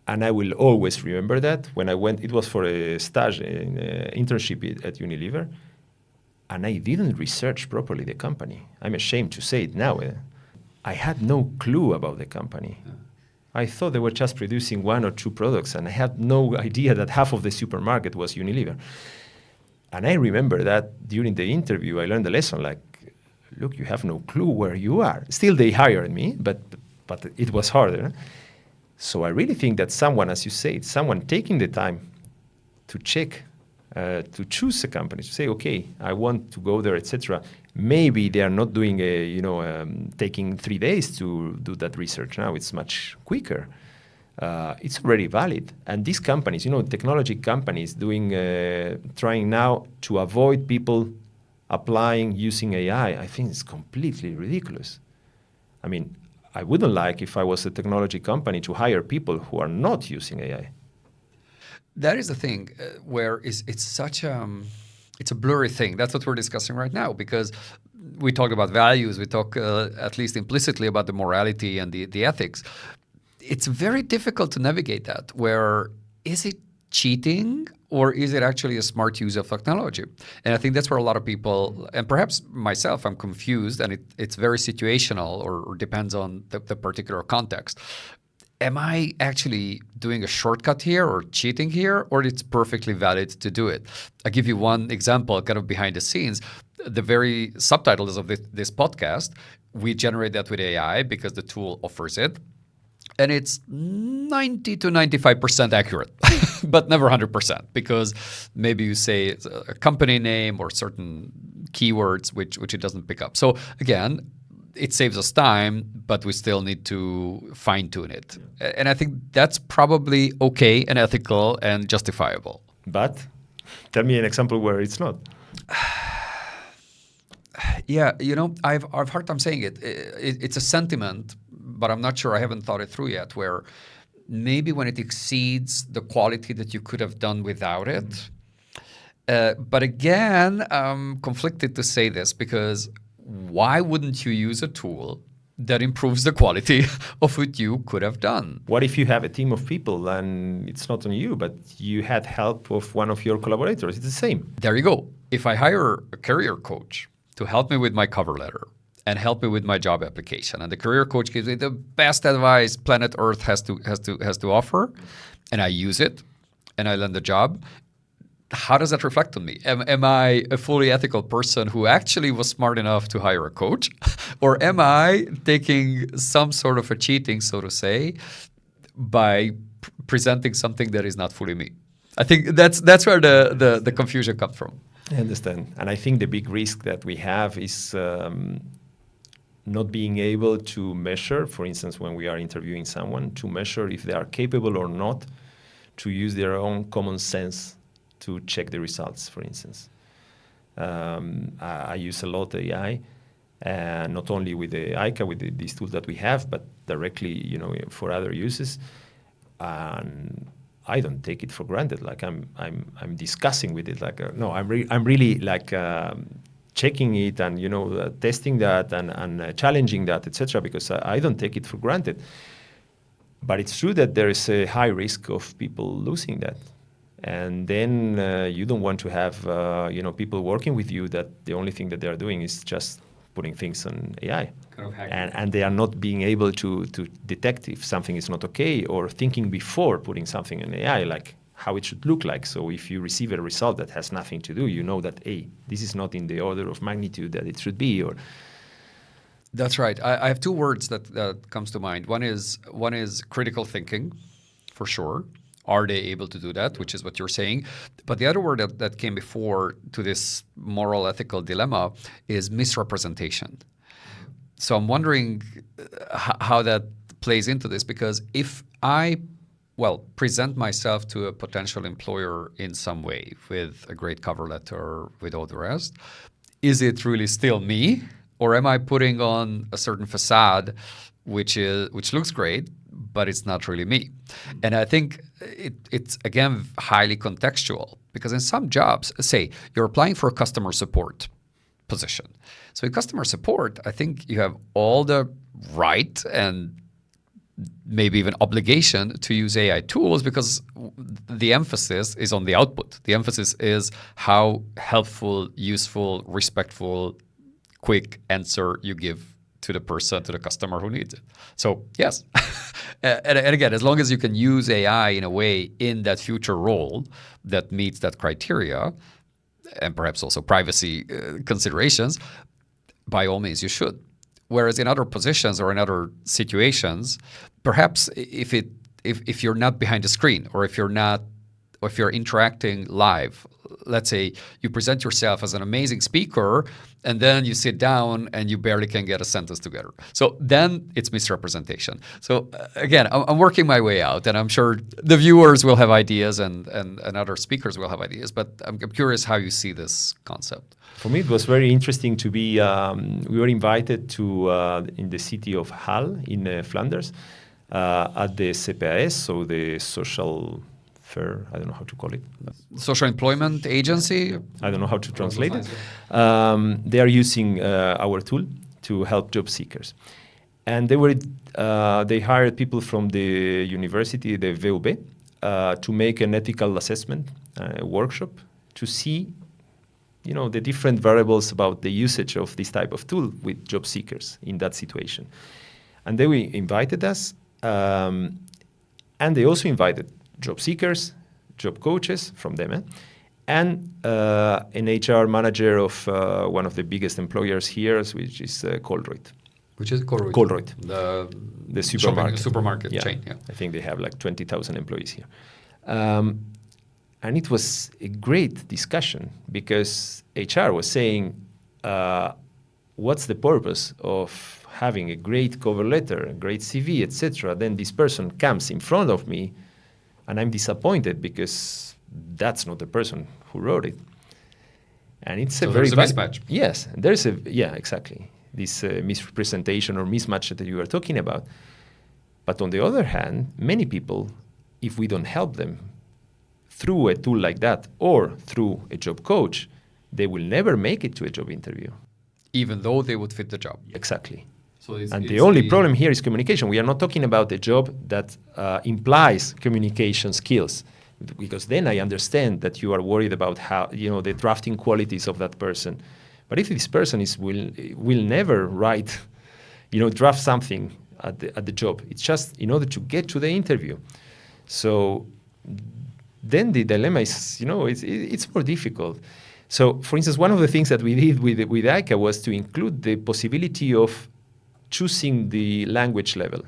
And I will always remember that. When I went, it was for a stage, an internship at Unilever. And I didn't research properly the company. I'm ashamed to say it now. I had no clue about the company. Yeah. I thought they were just producing 1 or 2 products, and I had no idea that half of the supermarket was Unilever. And I remember that during the interview, I learned a lesson like, look, you have no clue where you are. Still, they hired me, but it was harder. So I really think that someone, as you say, someone taking the time to check, to choose a company, to say, okay, I want to go there, etc. Maybe they are not doing taking 3 days to do that research. Now it's much quicker. It's already valid. And these companies, technology companies trying now to avoid people applying using AI, I think it's completely ridiculous. I mean, I wouldn't like if I was a technology company to hire people who are not using AI. That is the thing where it's such it's a blurry thing. That's what we're discussing right now, because we talk about values, we talk at least implicitly about the morality and the ethics. It's very difficult to navigate that, where is it cheating or is it actually a smart use of technology? And I think that's where a lot of people, and perhaps myself, I'm confused, and it's very situational or depends on the particular context. Am I actually doing a shortcut here or cheating here, or it's perfectly valid to do it? I'll give you one example, kind of behind the scenes. The very subtitles of this podcast, we generate that with AI because the tool offers it. And it's 90 to 95% accurate, but never 100%, because maybe you say it's a company name or certain keywords which it doesn't pick up. So again, it saves us time, but we still need to fine-tune it. And I think that's probably okay and ethical and justifiable. But tell me an example where it's not. Yeah, I've hard time saying it. It's a sentiment, but I'm not sure. I haven't thought it through yet, where maybe when it exceeds the quality that you could have done without it. But again, I'm conflicted to say this, because why wouldn't you use a tool that improves the quality of what you could have done? What if you have a team of people and it's not on you, but you had help of one of your collaborators? It's the same. There you go. If I hire a career coach to help me with my cover letter and help me with my job application, and the career coach gives me the best advice planet Earth has to offer, and I use it and I land the job, how does that reflect on me? Am I a fully ethical person who actually was smart enough to hire a coach? Or am I taking some sort of a cheating, so to say, by presenting something that is not fully me? I think that's where the confusion comes from. I understand. And I think the big risk that we have is not being able to measure, for instance, when we are interviewing someone, to measure if they are capable or not to use their own common sense to check the results, for instance. I use a lot AI, not only with the AICCA, with these tools that we have, but directly, for other uses. And I don't take it for granted. Like I'm discussing with it. Like no, I'm really like checking it and testing that and challenging that, etc. Because I don't take it for granted. But it's true that there is a high risk of people losing that. And then you don't want to have people working with you that the only thing that they are doing is just putting things on AI. Kind of hacking. And they are not being able to detect if something is not okay, or thinking before putting something in AI, like how it should look like. So if you receive a result that has nothing to do, you know that, hey, this is not in the order of magnitude that it should be. Or That's right. I have two words that comes to mind. One is critical thinking, for sure. Are they able to do that, which is what you're saying? But the other word that came before to this moral ethical dilemma is misrepresentation. So I'm wondering how that plays into this, because if I, present myself to a potential employer in some way with a great cover letter, with all the rest, is it really still me? Or am I putting on a certain facade which looks great, but it's not really me? And I think it's again highly contextual, because in some jobs, say you're applying for a customer support position. So in customer support, I think you have all the right and maybe even obligation to use AI tools, because the emphasis is on the output. The emphasis is how helpful, useful, respectful, quick answer you give to the person, to the customer who needs it. So yes, and again, as long as you can use AI in a way in that future role that meets that criteria, and perhaps also privacy considerations, by all means you should. Whereas in other positions or in other situations, perhaps if you're not behind the screen, or if you're interacting live, let's say you present yourself as an amazing speaker, and then you sit down and you barely can get a sentence together. So then it's misrepresentation. So again, I'm working my way out, and I'm sure the viewers will have ideas and other speakers will have ideas, but I'm curious how you see this concept. For me, it was very interesting to be, we were invited to, in the city of Halle in Flanders, at the CPAS, so the social fair, I don't know how to call it. Social Employment Agency? I don't know how to translate it. They are using our tool to help job seekers. And they hired people from the university, the VUB, to make an ethical assessment workshop to see the different variables about the usage of this type of tool with job seekers in that situation. And they invited us, and they also invited job seekers, job coaches from them, and an HR manager of one of the biggest employers here, which is Colruyt. Which is Colruyt? Colruyt. The supermarket chain, yeah. I think they have like 20,000 employees here. And it was a great discussion because HR was saying, what's the purpose of having a great cover letter, a great CV, etc. Then this person comes in front of me and I'm disappointed because that's not the person who wrote it. And it's so a very mismatch. Yes, exactly. This misrepresentation or mismatch that you were talking about. But on the other hand, many people, if we don't help them through a tool like that or through a job coach, they will never make it to a job interview. Even though they would fit the job. Exactly. So the only problem here is communication. We are not talking about a job that implies communication skills, because then I understand that you are worried about how, the drafting qualities of that person. But if this person will never write, draft something at the job, it's just in order to get to the interview. So then the dilemma is, it's more difficult. So, for instance, one of the things that we did with AICCA was to include the possibility of choosing the language level.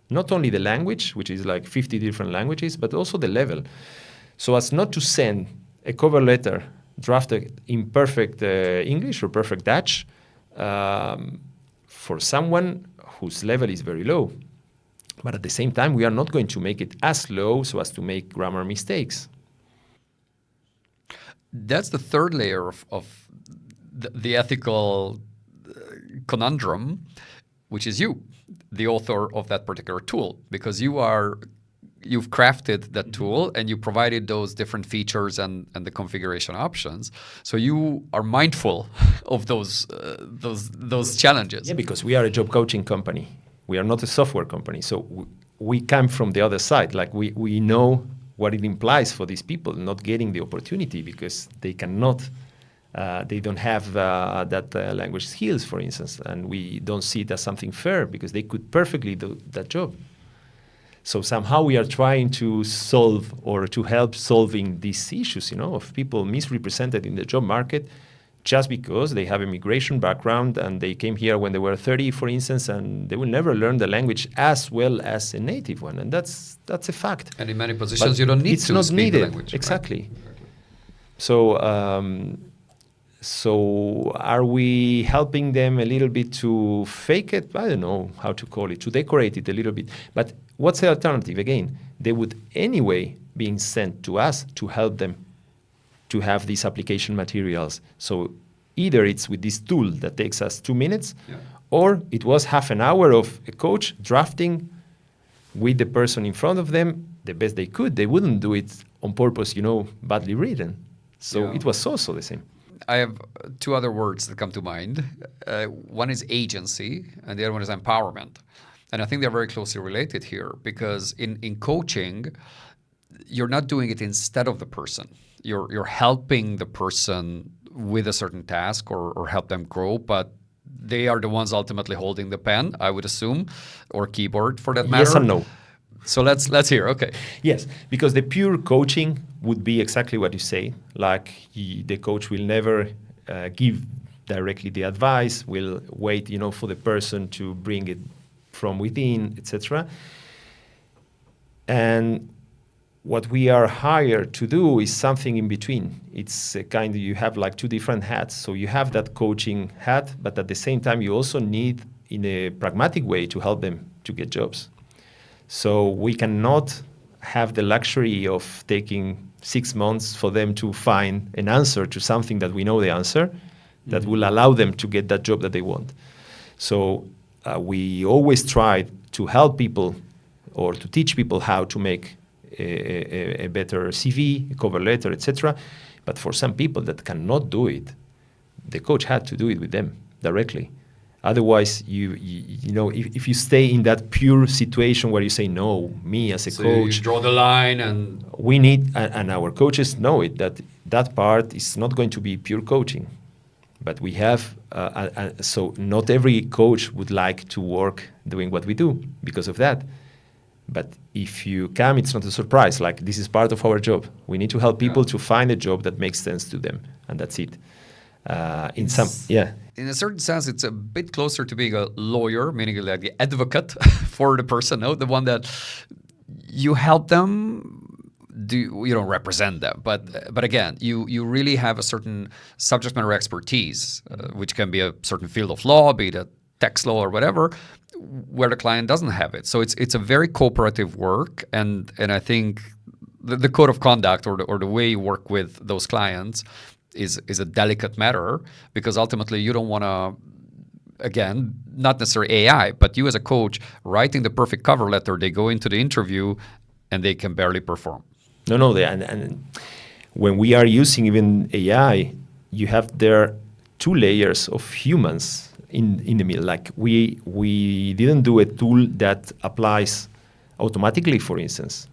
Not only the language, which is like 50 different languages, but also the level. So as not to send a cover letter drafted in perfect English or perfect Dutch for someone whose level is very low. But at the same time, we are not going to make it as low so as to make grammar mistakes. That's the third layer of the ethical conundrum, which is you, the author of that particular tool, because you've crafted that tool and you provided those different features and the configuration options. So you are mindful of those challenges. Yeah, because we are a job coaching company. We are not a software company. So we come from the other side. Like we know what it implies for these people not getting the opportunity because they cannot, they don't have that language skills, for instance, and we don't see it as something fair because they could perfectly do that job. So somehow we are trying to solve or to help solving these issues, of people misrepresented in the job market just because they have a migration background and they came here when they were 30, for instance, and they will never learn the language as well as a native one. And that's a fact. And in many positions, you don't need to speak the language. Exactly. Right? So are we helping them a little bit to fake it? I don't know how to call it, to decorate it a little bit. But what's the alternative? Again, they would anyway being sent to us to help them to have these application materials. So either it's with this tool that takes us 2 minutes, or it was half an hour of a coach drafting with the person in front of them the best they could. They wouldn't do it on purpose, badly written. So it was also the same. I have two other words that come to mind. One is agency, and the other one is empowerment. And I think they're very closely related here because in coaching, you're not doing it instead of the person. You're helping the person with a certain task or help them grow, but they are the ones ultimately holding the pen, I would assume, or keyboard for that matter. Yes and no. So let's hear. Okay. Yes, because the pure coaching would be exactly what you say. Like the coach will never give directly the advice. Will wait, for the person to bring it from within, etc. And what we are hired to do is something in between. It's a kind of, you have like two different hats. So you have that coaching hat, but at the same time, you also need, in a pragmatic way, to help them to get jobs. So we cannot have the luxury of taking 6 months for them to find an answer to something that we know the answer, that will allow them to get that job that they want. So we always try to help people or to teach people how to make a better CV, a cover letter, etc. But for some people that cannot do it, the coach had to do it with them directly. Otherwise, you know, if you stay in that pure situation where you say, no, me as a coach, you draw the line, and we need, and our coaches know it, that part is not going to be pure coaching. But we have, so not every coach would like to work doing what we do because of that. But if you come, it's not a surprise. Like, this is part of our job. We need to help people to find a job that makes sense to them, and that's it. In a certain sense, it's a bit closer to being a lawyer, meaning like the advocate for the person, no? The one that you help them. You don't represent them, but again, you really have a certain subject matter expertise, which can be a certain field of law, be it a tax law or whatever, where the client doesn't have it. So it's a very cooperative work, and I think the code of conduct or the way you work with those clients is a delicate matter, because ultimately you don't want to, again, not necessarily AI, but you as a coach writing the perfect cover letter, they go into the interview and they can barely perform. No, and when we are using even AI, you have there 2 layers of humans in the middle. Like, we didn't do a tool that applies automatically, for instance.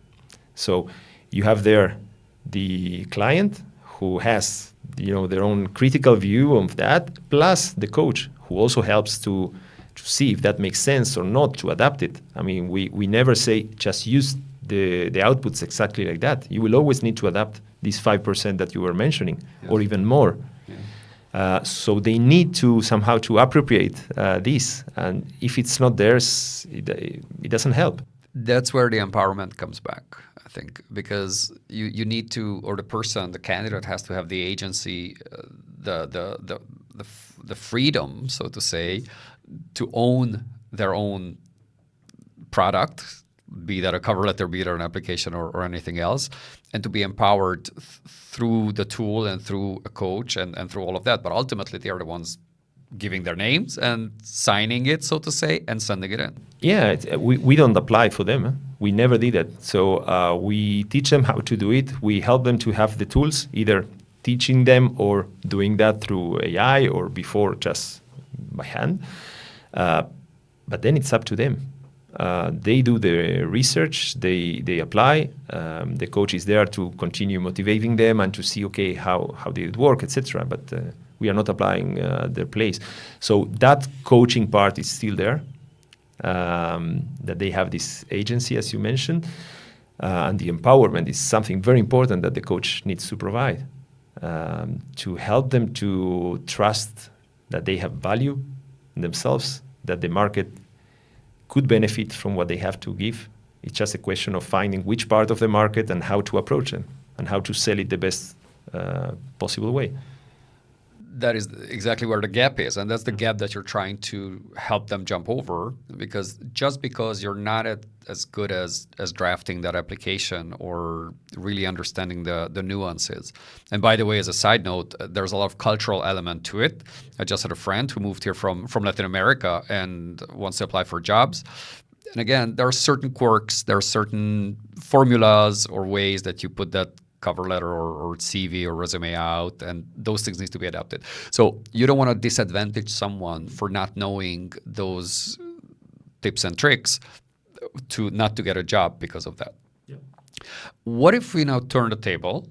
So you have there the client who has, you know, their own critical view of that, plus the coach who also helps to see if that makes sense or not, to adapt it. I mean, we never say just use the outputs exactly like that. You will always need to adapt these 5% that you were mentioning, or even more. So they need to somehow to appropriate this, and if it's not theirs, it doesn't help. That's where the empowerment comes back, I think, because you need to, or the person, the candidate, has to have the agency, the freedom, so to say, to own their own product, be that a cover letter, be that an application, or anything else, and to be empowered through the tool and through a coach and through all of that. But ultimately, they are the ones giving their names and signing it, so to say, and sending it in. Yeah, we don't apply for them. We never did it. So we teach them how to do it. We help them to have the tools, either teaching them or doing that through AI or before just by hand. But then it's up to them. They do the research, they apply. The coach is there to continue motivating them and to see, okay, how did it work, etc. But we are not applying their place. So that coaching part is still there, that they have this agency, as you mentioned. And the empowerment is something very important that the coach needs to provide, to help them to trust that they have value in themselves, that the market could benefit from what they have to give. It's just a question of finding which part of the market and how to approach it and how to sell it the best possible way. That is exactly where the gap is, and that's the gap that you're trying to help them jump over, because just because you're not as good as drafting that application or really understanding the nuances. And by the way, as a side note, there's a lot of cultural element to it. I just had a friend who moved here from Latin America and wants to apply for jobs. And again, there are certain quirks, there are certain formulas or ways that you put that cover letter or CV or resume out, and those things need to be adapted. So you don't want to disadvantage someone for not knowing those tips and tricks to not to get a job because of that. Yeah. What if we now turn the table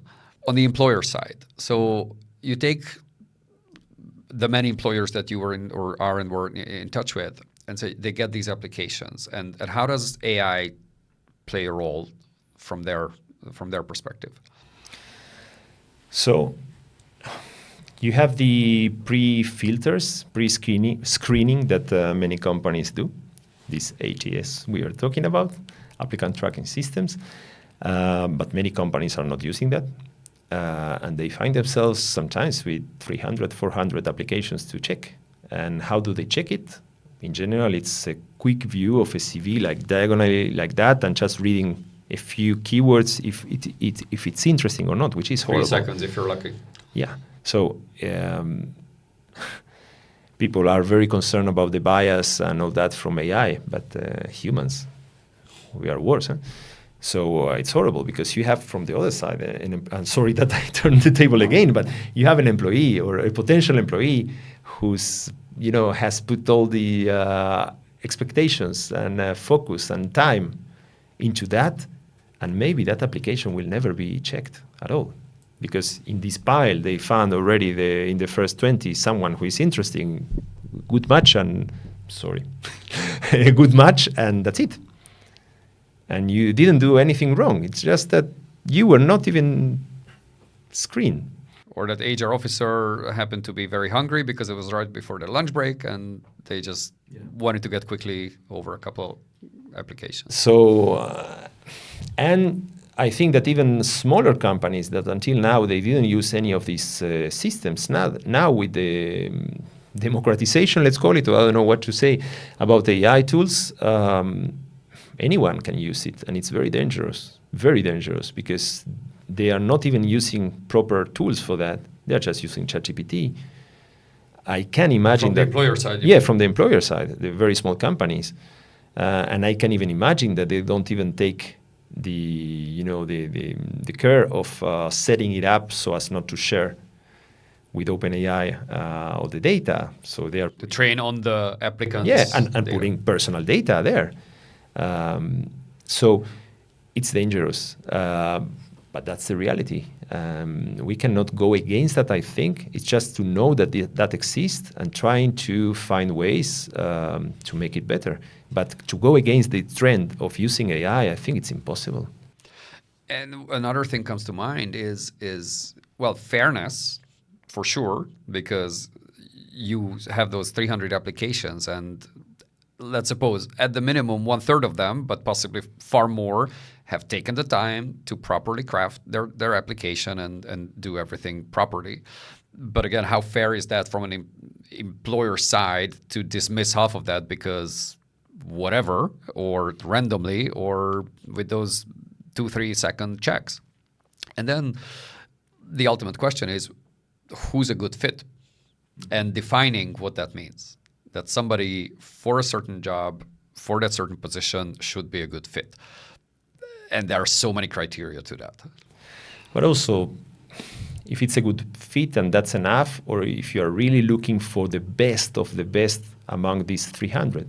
on the employer side? So you take the many employers that you were in or are and were in touch with, and say they get these applications, and how does AI play a role from their perspective? So you have the pre-filters, pre-screening that many companies do, this ATS we are talking about, applicant tracking systems. But many companies are not using that. And they find themselves sometimes with 300, 400 applications to check. And how do they check it? In general, it's a quick view of a CV, like diagonally like that, and just reading a few keywords if it's interesting or not, which is horrible. 3 seconds if you're lucky. Yeah. So people are very concerned about the bias and all that from AI, but humans, we are worse. Huh? So it's horrible because you have from the other side, I'm sorry that I turned the table again, but you have an employee or a potential employee who's, has put all the expectations and focus and time into that, and maybe that application will never be checked at all. Because in this pile, they found already in the first 20 someone who is interesting, good match, and a good match, and that's it. And you didn't do anything wrong. It's just that you were not even screened. Or that HR officer happened to be very hungry because it was right before their lunch break, and they just wanted to get quickly over a couple applications. So, and I think that even smaller companies that until now they didn't use any of these systems, now with the democratization, let's call it, or I don't know what to say, about AI tools, anyone can use it, and it's very dangerous, because they are not even using proper tools for that. They're just using ChatGPT. I can imagine from the employer side. Yeah, from the employer side, the very small companies, and I can even imagine that they don't even take the care of setting it up so as not to share with OpenAI all the data. So they are to train on the applicants. Yeah, and putting personal data there. So it's dangerous, but that's the reality. We cannot go against that, I think. It's just to know that that exists and trying to find ways to make it better. But to go against the trend of using AI, I think it's impossible. And another thing comes to mind is fairness, for sure, because you have those 300 applications, and let's suppose at the minimum 1/3 of them, but possibly far more, have taken the time to properly craft their application and do everything properly. But again, how fair is that from an employer side to dismiss half of that because whatever, or randomly, or with those 2-3 second checks? And then the ultimate question is, who's a good fit? And defining what that means. That somebody for a certain job, for that certain position, should be a good fit. And there are so many criteria to that. But also, if it's a good fit and that's enough, or if you're really looking for the best of the best among these 300,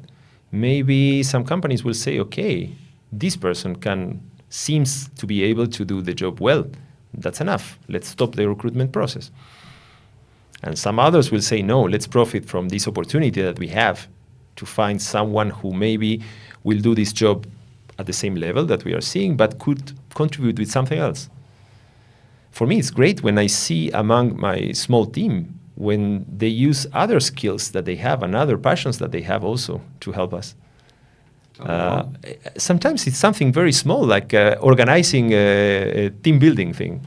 maybe some companies will say, okay, this person seems to be able to do the job well. That's enough. Let's stop the recruitment process. And some others will say, no, let's profit from this opportunity that we have to find someone who maybe will do this job at the same level that we are seeing, but could contribute with something else. For me, it's great when I see among my small team when they use other skills that they have and other passions that they have also to help us. Sometimes it's something very small, like organizing a team building thing.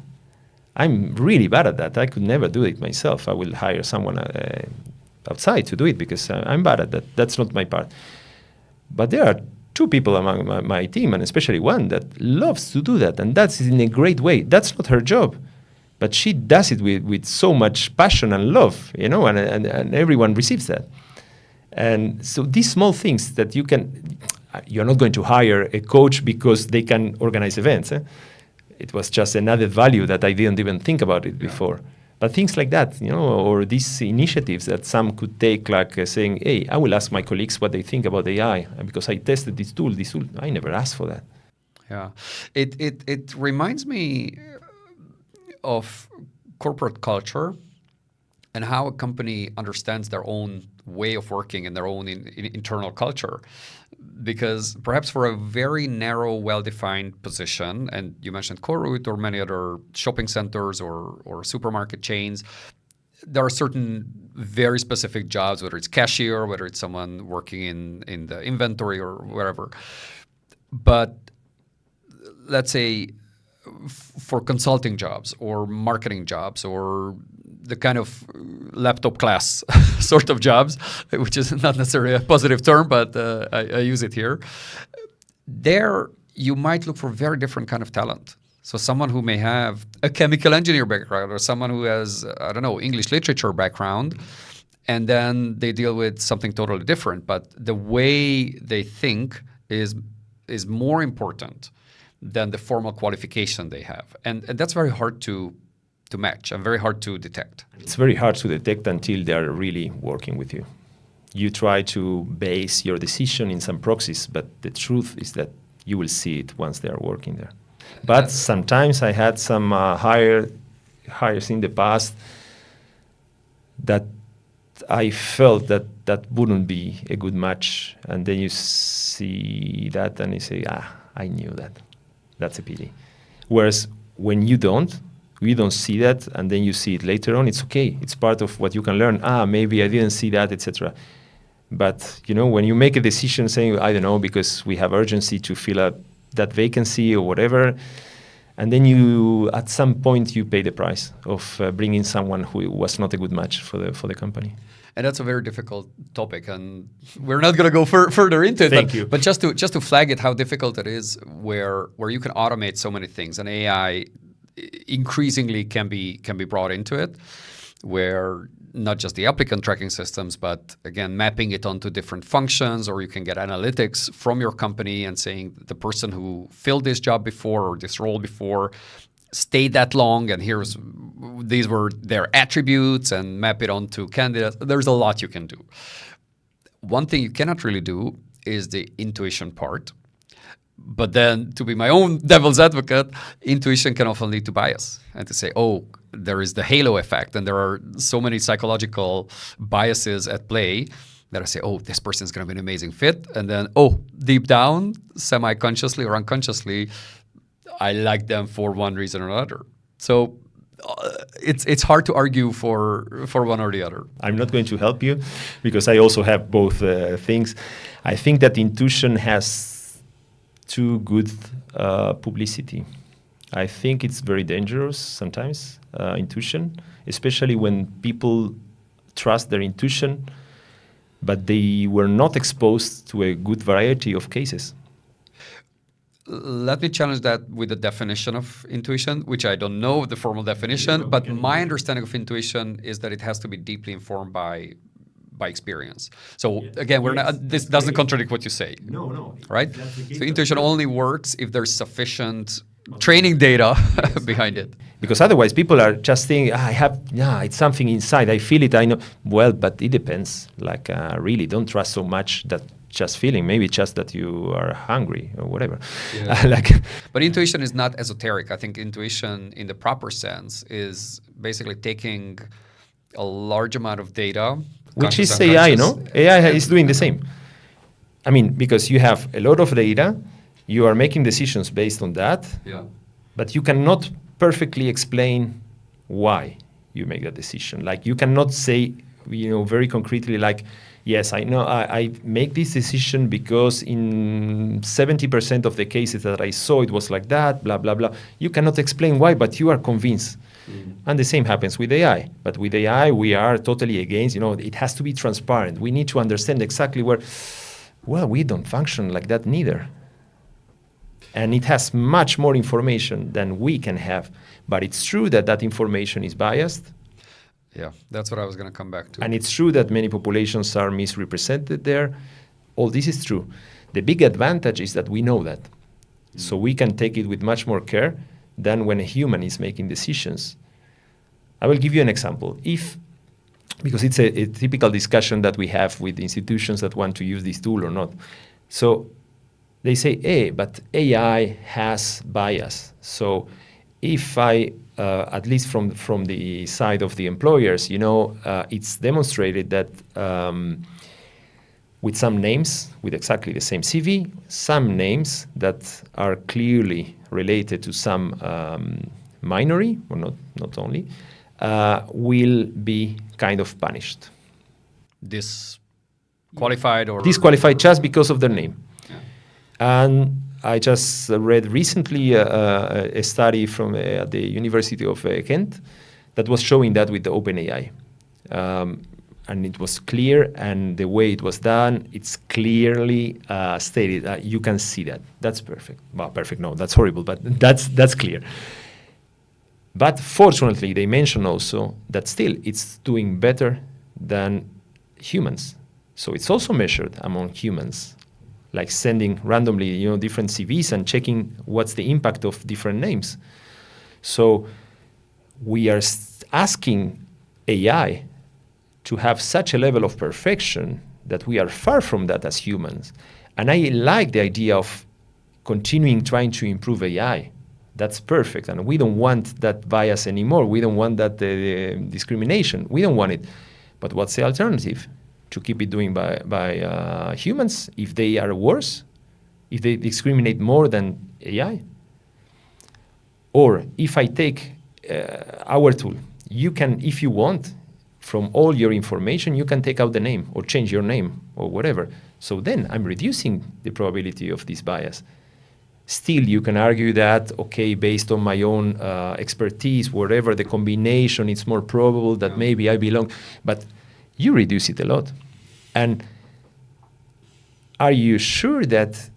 I'm really bad at that. I could never do it myself. I will hire someone outside to do it because I'm bad at that. That's not my part. But there are 2 people among my team, and especially one that loves to do that, and that's in a great way. That's not her job, but she does it with so much passion and love, and everyone receives that. And so these small things that you're not going to hire a coach because they can organize events. It was just another value that I didn't even think about it before. But things like that, or these initiatives that some could take, like saying, hey, I will ask my colleagues what they think about AI, because I tested this tool, I never asked for that. Yeah. It reminds me of corporate culture and how a company understands their own way of working and their own internal culture. Because perhaps for a very narrow, well-defined position, and you mentioned Corut or many other shopping centers or supermarket chains, there are certain very specific jobs, whether it's cashier, whether it's someone working in the inventory or wherever. But let's say, for consulting jobs or marketing jobs or the kind of laptop class sort of jobs, which is not necessarily a positive term, but I use it here. There, you might look for very different kind of talent. So someone who may have a chemical engineer background or someone who has, I don't know, English literature background, and then they deal with something totally different. But the way they think is more important than the formal qualification they have. And that's very hard to match and very hard to detect. It's very hard to detect until they are really working with you. You try to base your decision in some proxies, but the truth is that you will see it once they are working there. But sometimes I had some hires in the past that I felt that wouldn't be a good match. And then you see that and you say, I knew that. That's a pity. Whereas when you don't see that, and then you see it later on, it's okay. It's part of what you can learn. Maybe I didn't see that, etc. But, when you make a decision saying, I don't know, because we have urgency to fill up that vacancy or whatever, and then at some point, you pay the price of bringing someone who was not a good match for the company. And that's a very difficult topic, and we're not going to go further into it. Thank you. But just to flag it, how difficult it is, where you can automate so many things, and AI increasingly can be brought into it, where not just the applicant tracking systems, but again mapping it onto different functions, or you can get analytics from your company and saying the person who filled this job before or this role before stayed that long, and these were their attributes, and map it onto candidates. There's a lot you can do. One thing you cannot really do is the intuition part. But then, to be my own devil's advocate, intuition can often lead to bias and to say, there is the halo effect, and there are so many psychological biases at play that I say, this person is going to be an amazing fit. And then, deep down, semi-consciously or unconsciously, I like them for one reason or another. So it's hard to argue for one or the other. I'm not going to help you because I also have both things. I think that intuition has too good publicity. I think it's very dangerous sometimes, intuition, especially when people trust their intuition, but they were not exposed to a good variety of cases. Let me challenge that with a definition of intuition, which I don't know the formal definition, but my understanding of intuition is that it has to be deeply informed by experience. So again, this doesn't contradict what you say. No. Right? So intuition only works if there's sufficient training data behind it. Because otherwise people are just saying, it's something inside, I feel it, I know. Well, but it depends. Really, don't trust so much that just feeling. Maybe just that you are hungry or whatever. Yeah. But intuition is not esoteric. I think intuition in the proper sense is basically taking a large amount of data, which is AI, no? AI is doing the same. I mean, because you have a lot of data, you are making decisions based on that, but you cannot perfectly explain why you make that decision. You cannot say, very concretely, yes, I know I make this decision because in 70% of the cases that I saw, it was like that, blah, blah, blah. You cannot explain why, but you are convinced. And the same happens with AI. But with AI, we are totally against, it has to be transparent. We need to understand exactly where, we don't function like that neither. And it has much more information than we can have. But it's true that information is biased. Yeah, that's what I was going to come back to. And it's true that many populations are misrepresented there. All this is true. The big advantage is that we know that. So we can take it with much more care than when a human is making decisions. I will give you an example. Because it's a typical discussion that we have with institutions that want to use this tool or not. So they say, but AI has bias. So if I, at least from the side of the employers, it's demonstrated that with some names, with exactly the same CV, some names that are clearly related to some minority, or not only, will be kind of punished. Disqualified Disqualified just because of their name. Yeah. And I just read recently a study from the University of Kent that was showing that with the OpenAI. And it was clear, and the way it was done, it's clearly stated. You can see that. That's perfect. Well, perfect, no, that's horrible, but that's clear. But fortunately, they mention also that still it's doing better than humans. So it's also measured among humans, like sending randomly, different CVs and checking what's the impact of different names. So we are asking AI to have such a level of perfection that we are far from that as humans. And I like the idea of continuing trying to improve AI. That's perfect, and we don't want that bias anymore. We don't want that discrimination. We don't want it. But what's the alternative? To keep it doing by humans if they are worse, if they discriminate more than AI? Or if I take our tool, you can, if you want, from all your information, you can take out the name or change your name or whatever. So then I'm reducing the probability of this bias. Still, you can argue that, okay, based on my own expertise, whatever the combination, it's more probable that maybe I belong. But you reduce it a lot. And are you sure that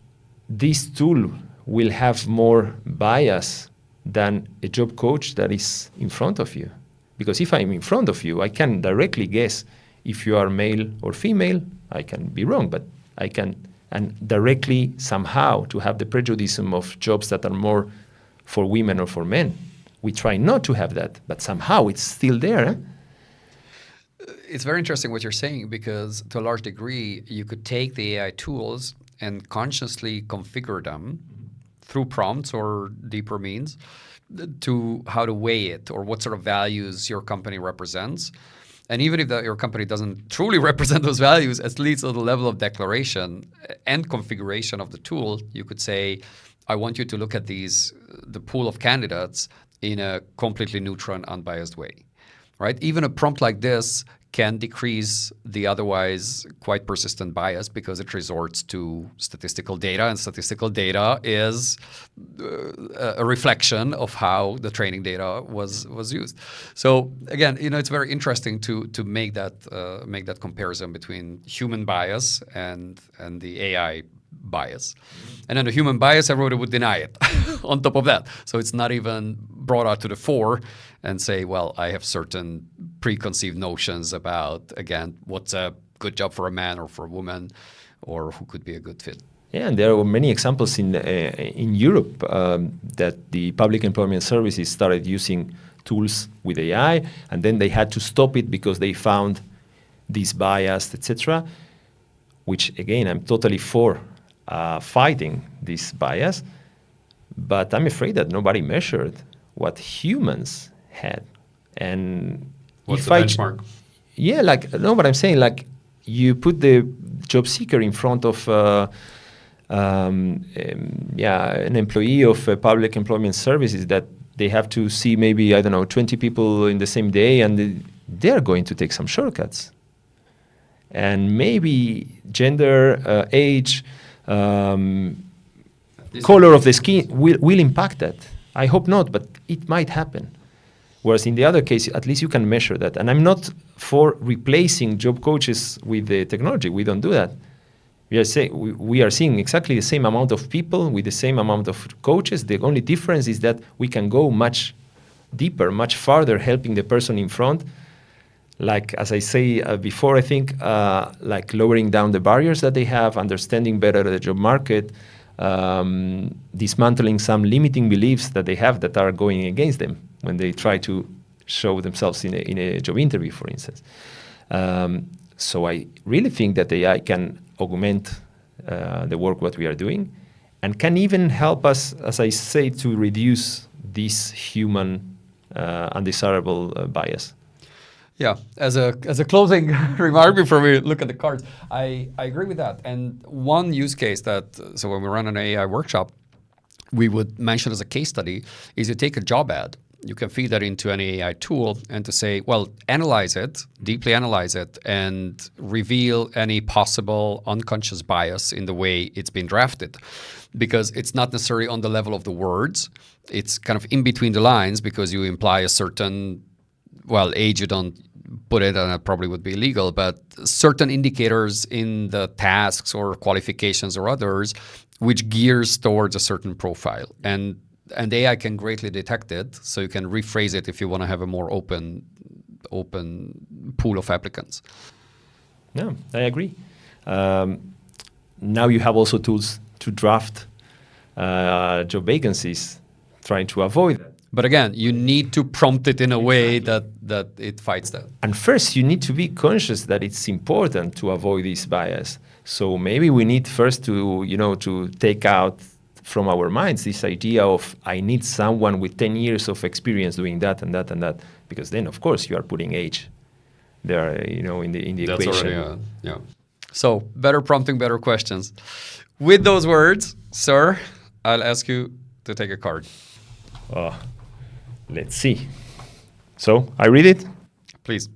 this tool will have more bias than a job coach that is in front of you? Because if I'm in front of you, I can directly guess if you are male or female. I can be wrong, but I can, and directly somehow to have the prejudice of jobs that are more for women or for men. We try not to have that, but somehow it's still there. Eh? It's very interesting what you're saying, because to a large degree, you could take the AI tools and consciously configure them through prompts or deeper means to how to weigh it or what sort of values your company represents. And even if your company doesn't truly represent those values, at least at the level of declaration and configuration of the tool, you could say, I want you to look at the pool of candidates in a completely neutral and unbiased way, right? Even a prompt like this can decrease the otherwise quite persistent bias because it resorts to statistical data, and statistical data is a reflection of how the training data was used. So again, it's very interesting to make that comparison between human bias and the AI bias. And then the human bias, everybody would deny it on top of that. So it's not even brought out to the fore and say, well, I have certain preconceived notions about, again, what's a good job for a man or for a woman, or who could be a good fit. Yeah, and there are many examples in Europe that the public employment services started using tools with AI, and then they had to stop it because they found this bias, etc., which, again, I'm totally for fighting this bias, but I'm afraid that nobody measured what humans had. And what's if the benchmark? Yeah, but I'm saying, you put the job seeker in front of an employee of public employment services that they have to see maybe, 20 people in the same day, and they're going to take some shortcuts. And maybe gender, age, color of the skin will impact that. I hope not, but it might happen. Whereas in the other case, at least you can measure that. And I'm not for replacing job coaches with the technology. We don't do that. We are seeing exactly the same amount of people with the same amount of coaches. The only difference is that we can go much deeper, much farther, helping the person in front. Like, as I say before, I think, lowering down the barriers that they have, understanding better the job market, dismantling some limiting beliefs that they have that are going against them when they try to show themselves in a job interview, for instance. So I really think that AI can augment the work what we are doing, and can even help us, as I say, to reduce this human undesirable bias. Yeah, as a closing remark before we look at the cards, I agree with that. And one use case so when we run an AI workshop, we would mention as a case study is you take a job ad you can feed that into any AI tool and to say, well, analyze it, deeply analyze it, and reveal any possible unconscious bias in the way it's been drafted. Because it's not necessarily on the level of the words. It's kind of in between the lines because you imply a certain, well, age you don't put it, and it probably would be illegal, but certain indicators in the tasks or qualifications or others which gears towards a certain profile. And AI can greatly detect it, so you can rephrase it if you want to have a more open pool of applicants. No, I agree. Now you have also tools to draft job vacancies, trying to avoid that. But again, you need to prompt it in a way that it fights that. And first, you need to be conscious that it's important to avoid this bias. So maybe we need first to take out from our minds this idea of I need someone with 10 years of experience doing that and that and that, because then of course you are putting age there, in the That's equation. Already, yeah. So better prompting, better questions. With those words, sir, I'll ask you to take a card. Let's see. So I read it. Please.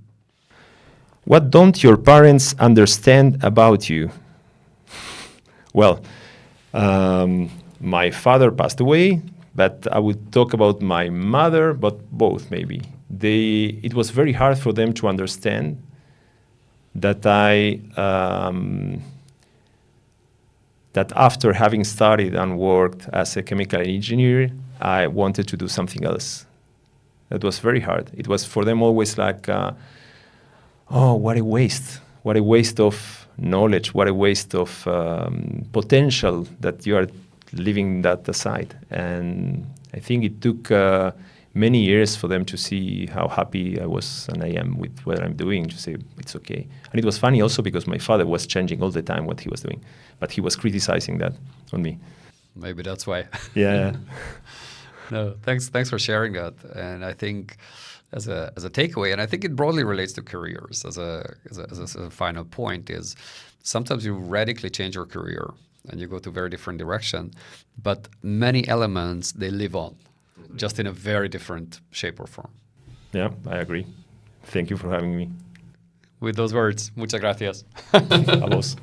What don't your parents understand about you? Well, my father passed away, but I would talk about my mother, but both maybe. It was very hard for them to understand that that after having studied and worked as a chemical engineer, I wanted to do something else. That was very hard. It was for them always like, oh, what a waste. What a waste of knowledge. What a waste of potential that you are leaving that aside. And I think it took many years for them to see how happy I was and I am with what I'm doing, to say it's okay. And it was funny also because my father was changing all the time what he was doing, but he was criticizing that on me. Maybe that's why. Yeah. No, thanks for sharing that. And I think as a takeaway, and I think it broadly relates to careers as a final point, is sometimes you radically change your career and you go to a very different direction, but many elements, they live on, just in a very different shape or form. Yeah, I agree. Thank you for having me. With those words, muchas gracias. A vos.